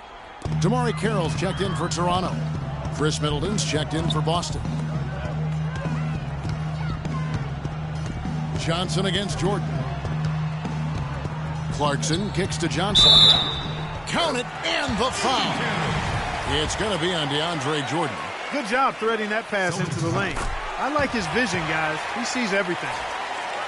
Damari Carroll's checked in for Toronto. Chris Middleton's checked in for Boston. Johnson against Jordan. Clarkson kicks to Johnson. Count it, and the foul. It's going to be on DeAndre Jordan. Good job threading that pass into the lane. I like his vision, guys. He sees everything.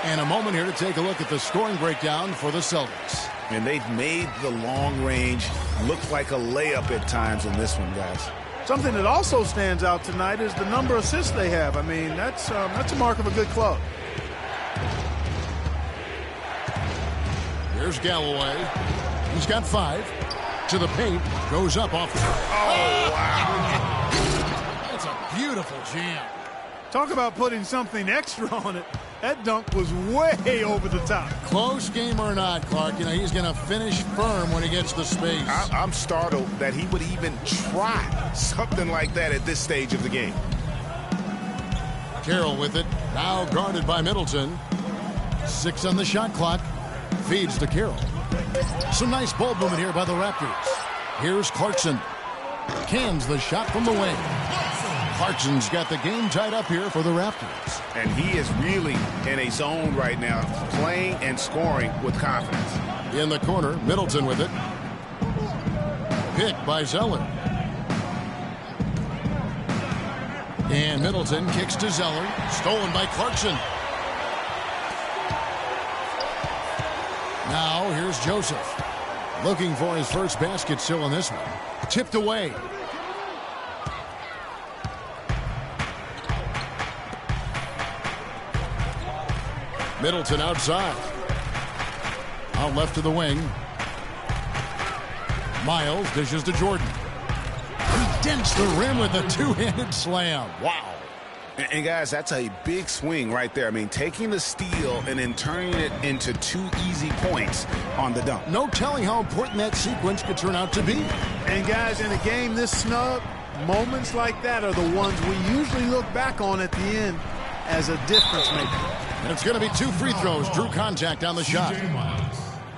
And a moment here to take a look at the scoring breakdown for the Celtics. And they've made the long range look like a layup at times in this one, guys. Something that also stands out tonight is the number of assists they have. I mean, that's a mark of a good club. Here's Galloway. He's got 5. To the paint. Goes up off the... Oh, wow. That's a beautiful jam. Talk about putting something extra on it. That dunk was way over the top. Close game or not, Clark, you know, he's going to finish firm when he gets the space. I'm startled that he would even try something like that at this stage of the game. Carroll with it. Now guarded by Middleton. 6 on the shot clock. Feeds to Carroll. Some nice ball movement here by the Raptors. Here's Clarkson. Cans the shot from the wing. Clarkson's got the game tied up here for the Raptors. And he is really in a zone right now, playing and scoring with confidence. In the corner, Middleton with it. Picked by Zeller. And Middleton kicks to Zeller. Stolen by Clarkson. Now here's Joseph. Looking for his first basket still in this one. Tipped away. Middleton outside. Out left to the wing. Miles dishes to Jordan. He dents the rim with a two-handed slam. Wow. And guys, that's a big swing right there. I mean, taking the steal and then turning it into 2 easy points on the dunk. No telling how important that sequence could turn out to be. And guys, in a game this snug, moments like that are the ones we usually look back on at the end as a difference maker. And it's going to be 2 free throws. Drew contact on the shot.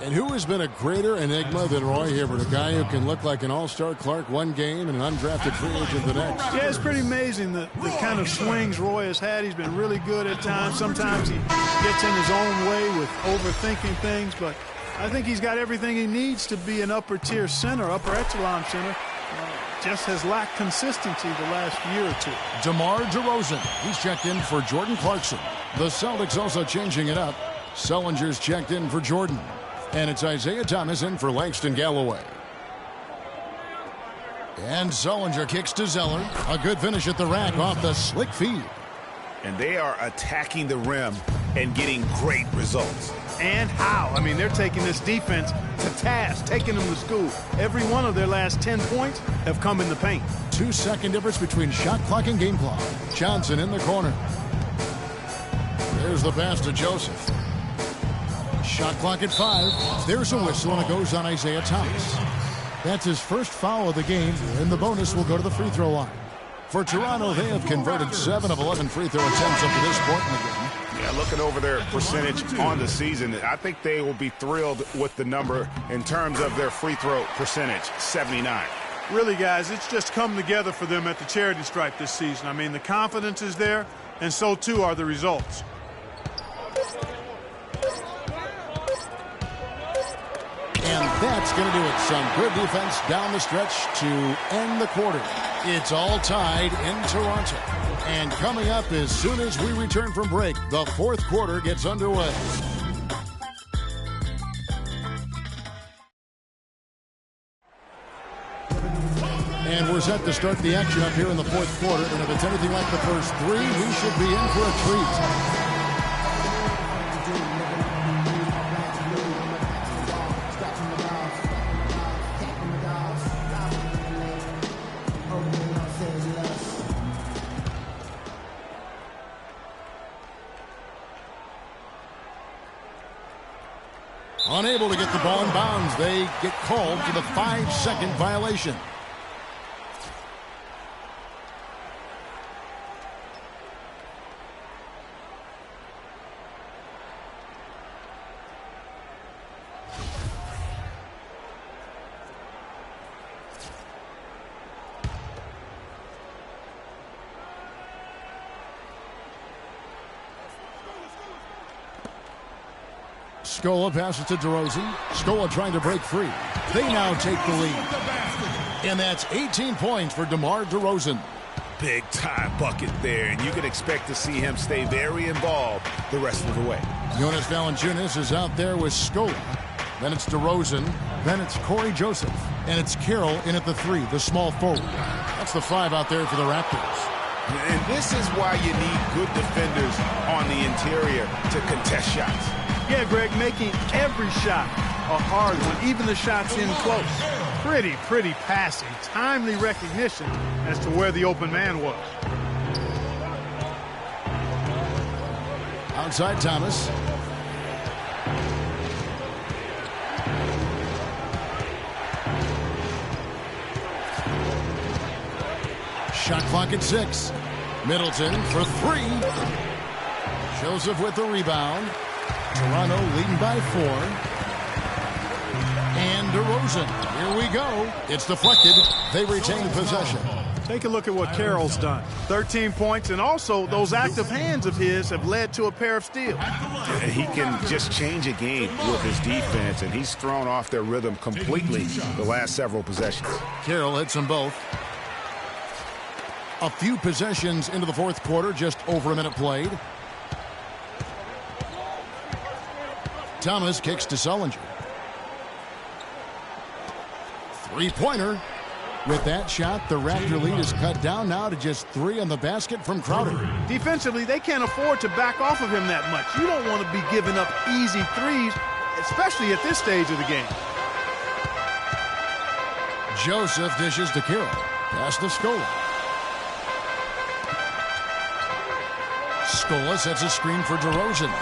And who has been a greater enigma than Roy Hibbert, a guy who can look like an all-star Clark one game and an undrafted free agent the next? Yeah, it's pretty amazing the kind of swings Roy has had. He's been really good at times. Sometimes he gets in his own way with overthinking things, but I think he's got everything he needs to be an upper-tier center, upper echelon center. Just has lacked consistency the last year or two. DeMar DeRozan, he's checked in for Jordan Clarkson. The Celtics also changing it up. Sellinger's checked in for Jordan. And it's Isaiah Thomas in for Langston Galloway. And Sellinger kicks to Zeller. A good finish at the rack off the slick feed. And they are attacking the rim and getting great results. And how? I mean, they're taking this defense to task, taking them to school. Every one of their last 10 points have come in the paint. 2-second difference between shot clock and game clock. Johnson in the corner. There's the pass to Joseph. Shot clock at 5. There's a whistle, and it goes on Isaiah Thomas. That's his first foul of the game, and the bonus will go to the free throw line. For Toronto, they have converted 7 of 11 free throw attempts up to this point in the game. Yeah, looking over their percentage on the season, I think they will be thrilled with the number in terms of their free throw percentage, 79. Really, guys, it's just come together for them at the charity stripe this season. I mean, the confidence is there, and so too are the results. And that's going to do it. Some good defense down the stretch to end the quarter. It's all tied in Toronto. And coming up as soon as we return from break, the fourth quarter gets underway. And we're set to start the action up here in the fourth quarter. And if it's anything like the first 3, we should be in for a treat. Unable to get the ball in bounds. They get called for the 5-second violation. Scola passes to DeRozan. Scola trying to break free. They now take the lead. And that's 18 points for DeMar DeRozan. Big time bucket there, and you can expect to see him stay very involved the rest of the way. Jonas Valanciunas is out there with Scola. Then it's DeRozan. Then it's Corey Joseph. And it's Carroll in at the 3, the small forward. That's the 5 out there for the Raptors. And this is why you need good defenders on the interior to contest shots. Yeah, Greg, making every shot a hard one, even the shots in close. Pretty passing. Timely recognition as to where the open man was. Outside Thomas. Shot clock at 6. Middleton for 3. Joseph with the rebound. Toronto leading by 4. And DeRozan. Here we go. It's deflected. They retain possession. Take a look at what Carroll's done. 13 points, and also those active hands of his have led to a pair of steals. He can just change a game with his defense, and he's thrown off their rhythm completely the last several possessions. Carroll hits them both. A few possessions into the fourth quarter, just over a minute played. Thomas kicks to Sullinger. Three-pointer. With that shot, the Raptor lead is cut down now to just 3 on the basket from Crowder. Defensively, they can't afford to back off of him that much. You don't want to be giving up easy threes, especially at this stage of the game. Joseph dishes to Carroll. Pass to Scola. Scola sets a screen for DeRozan.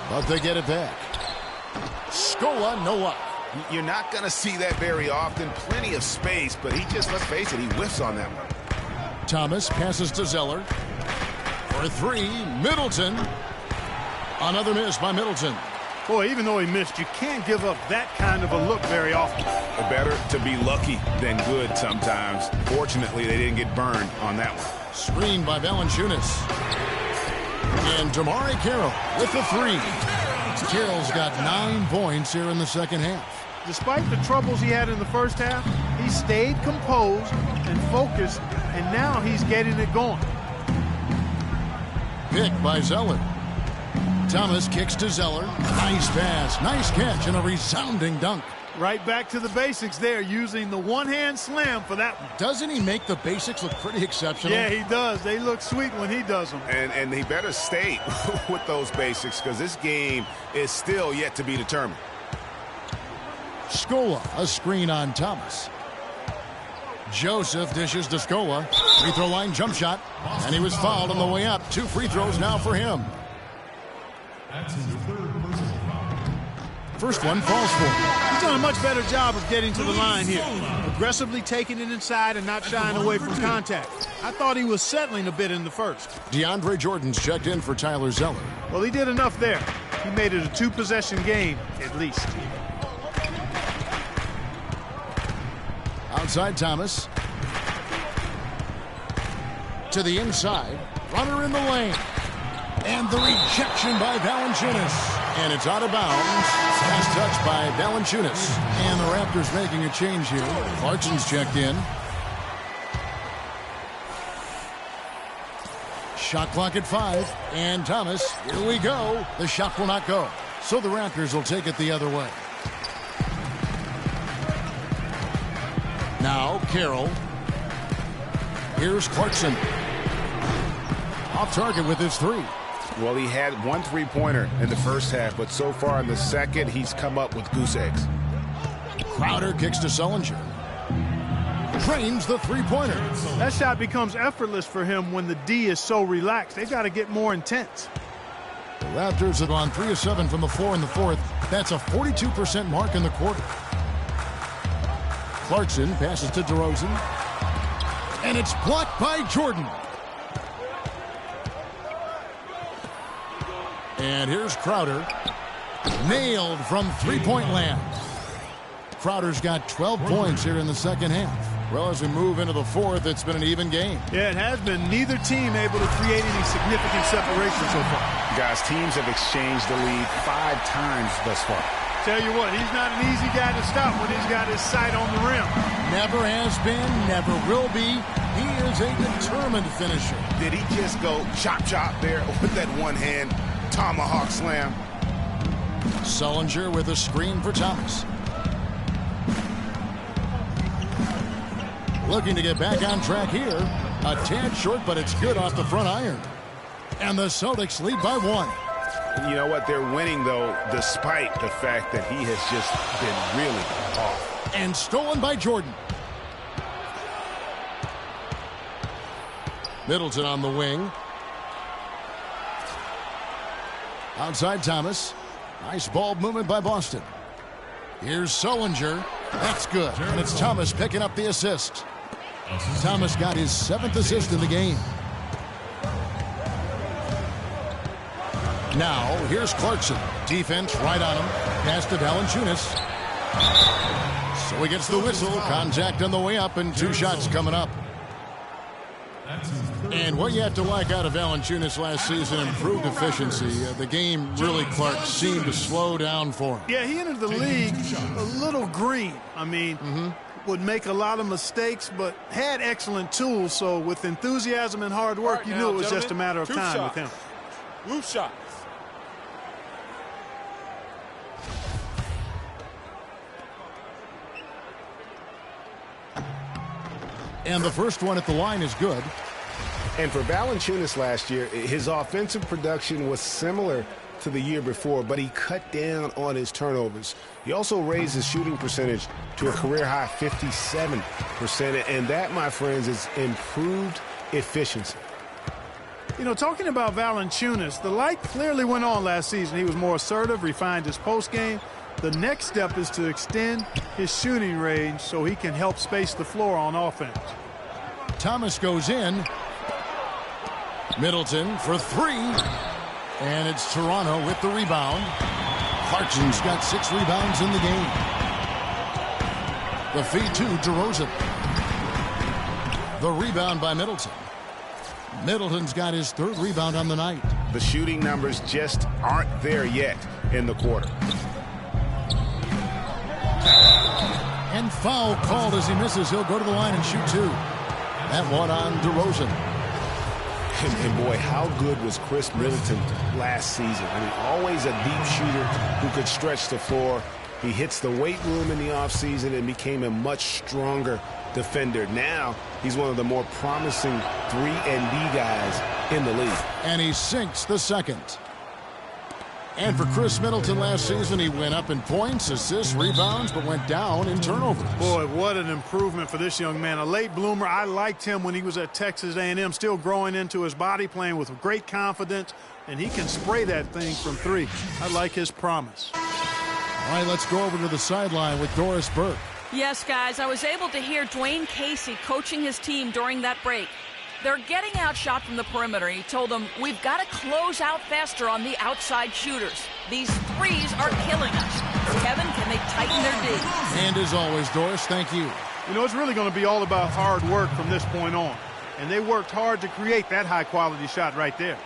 But they get it back. Scola, no luck. You're not going to see that very often. Plenty of space, but he just, let's face it, he whiffs on that one. Thomas passes to Zeller. For 3, Middleton. Another miss by Middleton. Boy, even though he missed, you can't give up that kind of a look very often. Better to be lucky than good sometimes. Fortunately, they didn't get burned on that one. Screen by Valanciunas. And Damari Carroll with the 3. Carroll's got 9 points here in the second half. Despite the troubles he had in the first half, he stayed composed and focused, and now he's getting it going. Pick by Zeller. Thomas kicks to Zeller. Nice pass, nice catch, and a resounding dunk. Right back to the basics there, using the one-hand slam for that one. Doesn't he make the basics look pretty exceptional? Yeah, he does. They look sweet when he does them. And he better stay with those basics, because this game is still yet to be determined. Scola, a screen on Thomas. Joseph dishes to Scola. Free throw line jump shot. And he was fouled on the way up. 2 free throws now for him. First one falls for him. He's done a much better job of getting to the line here. Aggressively taking it inside and not shying away from contact. I thought he was settling a bit in the first. DeAndre Jordan's checked in for Tyler Zeller. Well, he did enough there. He made it a 2-possession game, at least. Outside Thomas. To the inside. Runner in the lane. And the rejection by Valanciunas. And it's out of bounds. Last touch by Valanciunas. And the Raptors making a change here. Clarkson's checked in. Shot clock at 5. And Thomas, here we go. The shot will not go. So the Raptors will take it the other way. Now Carroll. Here's Clarkson. Off target with his 3. Well, he had 1 3-pointer in the first half, but so far in the second, he's come up with goose eggs. Crowder kicks to Sullinger. Trains the 3-pointer. That shot becomes effortless for him when the D is so relaxed. They've got to get more intense. The Raptors have gone 3 of 7 from the floor in the fourth. That's a 42% mark in the quarter. Clarkson passes to DeRozan. And it's blocked by Jordan. And here's Crowder. Nailed from 3-point land. Crowder's got 12 points here in the second half. Well, as we move into the fourth, it's been an even game. Yeah, it has been. Neither team able to create any significant separation so far. Guys, teams have exchanged the lead 5 times thus far. Tell you what, he's not an easy guy to stop when he's got his sight on the rim. Never has been, never will be. He is a determined finisher. Did he just go chop there with that one-hand tomahawk slam? Sullinger with a screen for Thomas. Looking to get back on track here. A tad short, but it's good off the front iron. And the Celtics lead by 1. You know what? They're winning, though, despite the fact that he has just been really off. And stolen by Jordan. Middleton on the wing. Outside Thomas. Nice ball movement by Boston. Here's Sullinger. That's good. And it's Thomas picking up the assist. Thomas got his 7th assist in the game. Now, here's Clarkson. Defense right on him. Pass to Valanciunas. So he gets the whistle. Contact on the way up, and 2 shots coming up. And what you have to like out of Valanciunas last season, improved efficiency. The game really, Clark, seemed to slow down for him. Yeah, he entered the league a little green. I mean, would make a lot of mistakes, but had excellent tools. So with enthusiasm and hard work, you knew it was just a matter of time with him. Roof shots. And the first one at the line is good. And for Valanciunas last year, his offensive production was similar to the year before, but he cut down on his turnovers. He also raised his shooting percentage to a career-high 57%, and that, my friends, is improved efficiency. You know, talking about Valanciunas, the light clearly went on last season. He was more assertive, refined his post game. The next step is to extend his shooting range so he can help space the floor on offense. Thomas goes in. Middleton for 3. And it's Toronto with the rebound. Clarkson's got 6 rebounds in the game. The feed to DeRozan. The rebound by Middleton. Middleton's got his 3rd rebound on the night. The shooting numbers just aren't there yet in the quarter. And foul called as he misses. He'll go to the line and shoot 2. That one on DeRozan. And boy, how good was Chris Middleton last season? I mean, always a deep shooter who could stretch the floor. He hits the weight room in the offseason and became a much stronger defender. Now, he's one of the more promising 3-and-D guys in the league. And he sinks the second. And for Chris Middleton last season, he went up in points, assists, rebounds, but went down in turnovers. Boy, what an improvement for this young man. A late bloomer. I liked him when he was at Texas A&M, still growing into his body, playing with great confidence, and he can spray that thing from 3. I like his promise. All right, let's go over to the sideline with Doris Burke. Yes, guys, I was able to hear Dwayne Casey coaching his team during that break. They're getting outshot from the perimeter. He told them, we've got to close out faster on the outside shooters. These threes are killing us. Kevin, can they tighten their D? And as always, Doris, thank you. You know, it's really going to be all about hard work from this point on. And they worked hard to create that high-quality shot right there.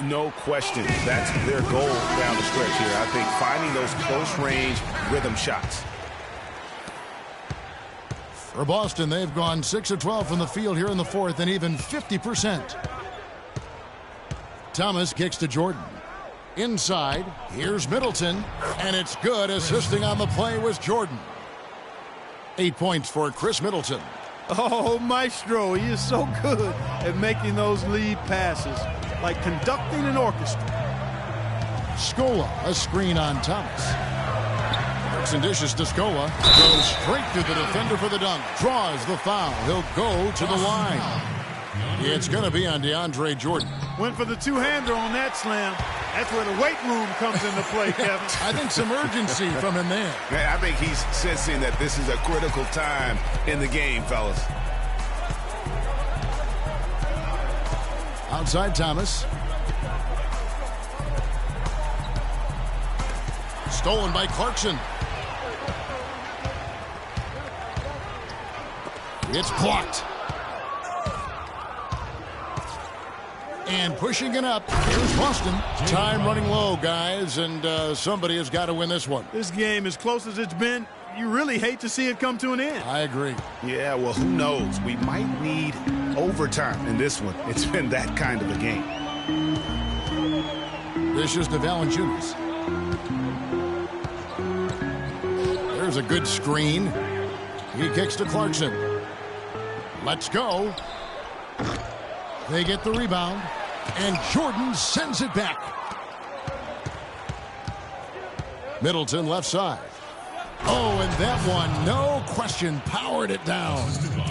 No question. That's their goal down the stretch here. I think finding those close-range rhythm shots. For Boston, they've gone 6 of 12 from the field here in the fourth and even 50%. Thomas kicks to Jordan. Inside, here's Middleton, and it's good. Assisting on the play was Jordan. 8 points for Chris Middleton. Oh, maestro, he is so good at making those lead passes, like conducting an orchestra. Scola, a screen on Thomas. And dishes to Scola. Goes straight to the defender for the dunk. Draws the foul. He'll go to the line. It's going to be on DeAndre Jordan. Went for the two-hander on that slam. That's where the weight room comes into play, Kevin. I think some urgency from him there. Man, I think he's sensing that this is a critical time in the game, fellas. Outside Thomas. Stolen by Clarkson. It's blocked. And pushing it up, here's Boston. Time running low, guys, and somebody has got to win this one. This game, as close as it's been, you really hate to see it come to an end. I agree. Yeah, well, who knows? We might need overtime in this one. It's been that kind of a game. This is to Valanciunas. There's a good screen. He kicks to Clarkson. Let's go. They get the rebound, and Jordan sends it back. Middleton left side. Oh, and that one, no question, powered it down.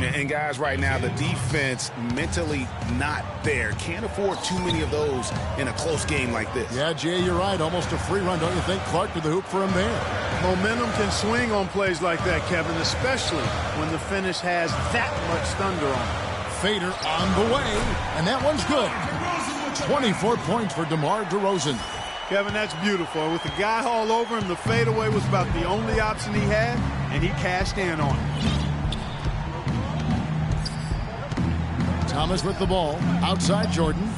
And guys, right now, the defense mentally not there. Can't afford too many of those in a close game like this. Yeah, Jay, you're right. Almost a free run, don't you think? Clark to the hoop for him there. Momentum can swing on plays like that, Kevin, especially when the finish has that much thunder on it. Fader on the way, and that one's good. 24 points for DeMar DeRozan. Kevin, that's beautiful. With the guy all over him, the fadeaway was about the only option he had, and he cashed in on it. Thomas with the ball. Outside Jordan.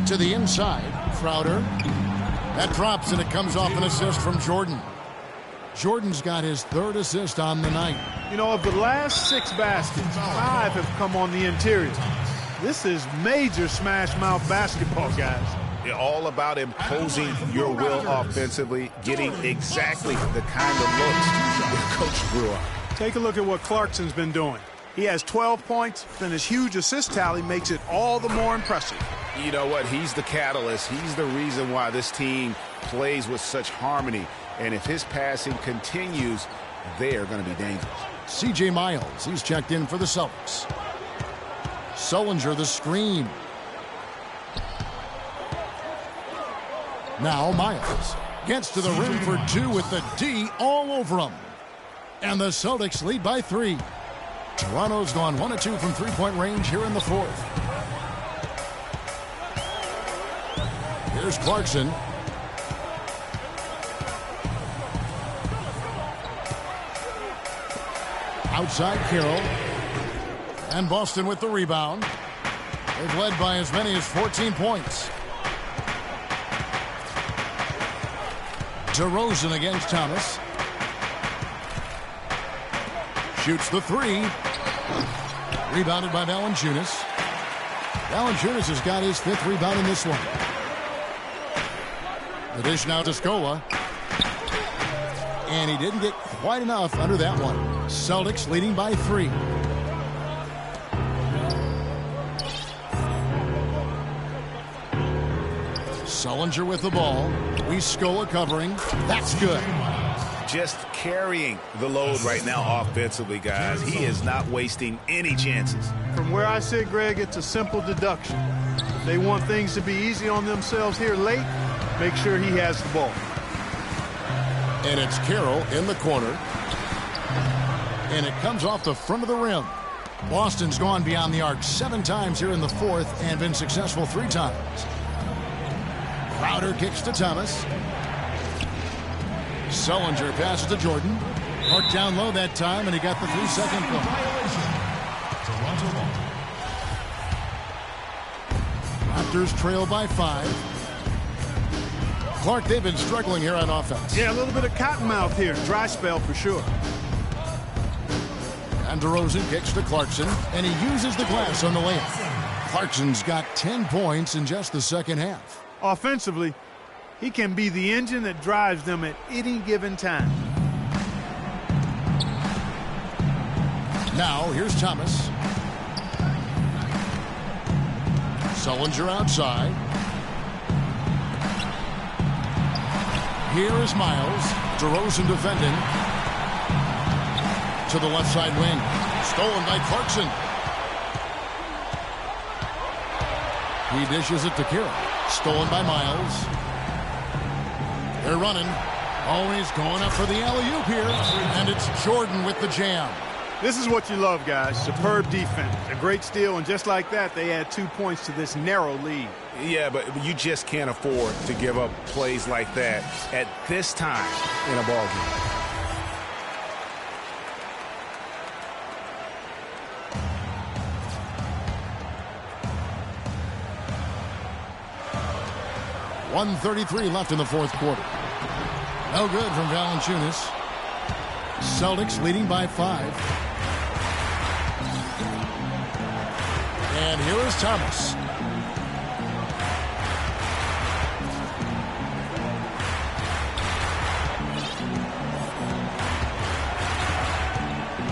To the inside. Crowder. That drops, and it comes off an assist from Jordan. Jordan's got his third assist on the night. You know, of the last 6 baskets, 5 have come on the interior. This is major smash mouth basketball, guys. All about imposing your will offensively, getting exactly the kind of looks your coach grew up. Take a look at what Clarkson's been doing. He has 12 points, then his huge assist tally makes it all the more impressive. You know what? He's the catalyst. He's the reason why this team plays with such harmony. And if his passing continues, they're going to be dangerous. C.J. Miles, he's checked in for the Celtics. Sullinger the screen. Now Miles gets to the rim for 2 with the D all over him. And the Celtics lead by 3. Toronto's gone 1 of 2 from three-point range here in the fourth. Here's Clarkson. Outside Carroll. And Boston with the rebound. They've led by as many as 14 points. DeRozan against Thomas. Shoots the 3. Rebounded by Valanciunas. Valanciunas has got his 5th rebound in this one. The dish now to Scola. And he didn't get quite enough under that one. Celtics leading by 3. Sullinger with the ball. Scola covering. That's good. Just carrying the load right now offensively, guys. He is not wasting any chances. From where I sit, Greg, it's a simple deduction. If they want things to be easy on themselves here late, make sure he has the ball. And it's Carroll in the corner. And it comes off the front of the rim. Boston's gone beyond the arc 7 times here in the fourth and been successful 3 times. Crowder kicks to Thomas. Sullinger passes to Jordan. Marked down low that time, and he got the 3-second goal. Raptors trail by 5. Clark, they've been struggling here on offense. Yeah, a little bit of cottonmouth here. Dry spell for sure. And DeRozan kicks to Clarkson, and he uses the glass on the layup. Clarkson's got 10 points in just the second half. Offensively, he can be the engine that drives them at any given time. Now, here's Thomas. Sullinger outside. Here is Miles. DeRozan defending. To the left side wing. Stolen by Clarkson. He dishes it to Carroll. Stolen by Miles. They're running. Always going up for the alley-oop here. And it's Jordan with the jam. This is what you love, guys. Superb defense. A great steal, and just like that, they add 2 points to this narrow lead. Yeah, but you just can't afford to give up plays like that at this time in a ball game. 1:33 left in the fourth quarter. No good from Valanciunas. Celtics leading by 5. And here is Thomas.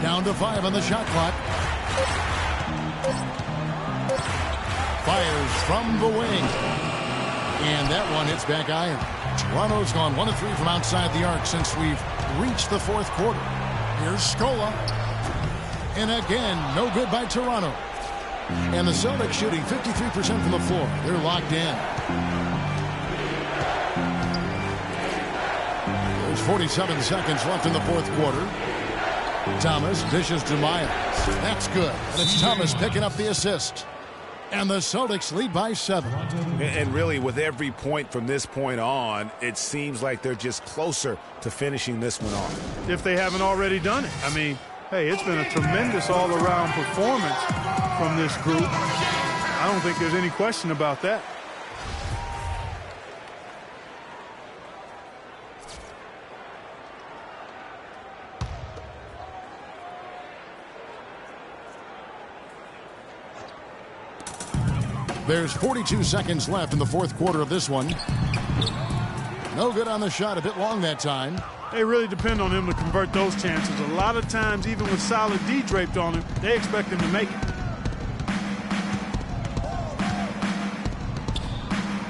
Down to 5 on the shot clock. Fires from the wing. And that one hits back iron. Toronto's gone 1 of 3 from outside the arc since we've reached the fourth quarter. Here's Scola. And again, no good by Toronto. And the Celtics shooting 53% from the floor. They're locked in. There's 47 seconds left in the fourth quarter. Thomas dishes to Miles. That's good. And it's Thomas picking up the assist. And the Celtics lead by 7. And really, with every point from this point on, it seems like they're just closer to finishing this one off. If they haven't already done it. I mean, hey, it's been a tremendous all-around performance from this group. I don't think there's any question about that. There's 42 seconds left in the fourth quarter of this one. No good on the shot, a bit long that time. They really depend on him to convert those chances. A lot of times, even with solid D draped on him, they expect him to make it.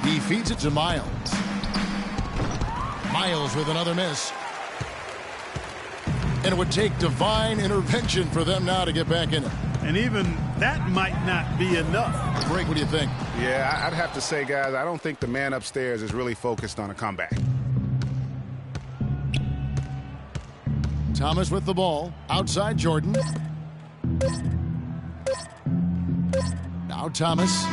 He feeds it to Miles. Miles with another miss. And it would take divine intervention for them now to get back in it. And even that might not be enough. Greg, what do you think? Yeah, I'd have to say, guys, I don't think the man upstairs is really focused on a comeback. Thomas with the ball. Outside Jordan. Now Thomas.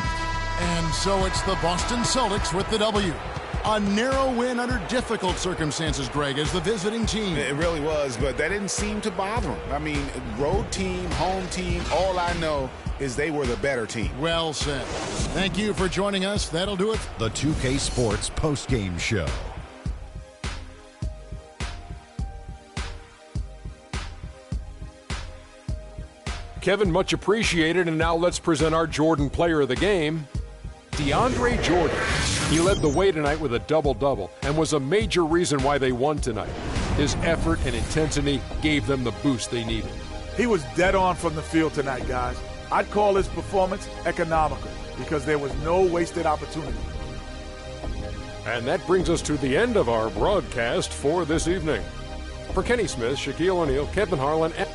And so it's the Boston Celtics with the W. A narrow win under difficult circumstances, Greg, as the visiting team. It really was, but that didn't seem to bother them. I mean, road team, home team, all I know is they were the better team. Well said. Thank you for joining us. That'll do it. The 2K Sports postgame show. Kevin, much appreciated, and now let's present our Jordan Player of the Game, DeAndre Jordan. He led the way tonight with a double-double and was a major reason why they won tonight. His effort and intensity gave them the boost they needed. He was dead on from the field tonight, guys. I'd call his performance economical because there was no wasted opportunity. And that brings us to the end of our broadcast for this evening. For Kenny Smith, Shaquille O'Neal, Kevin Harlan, and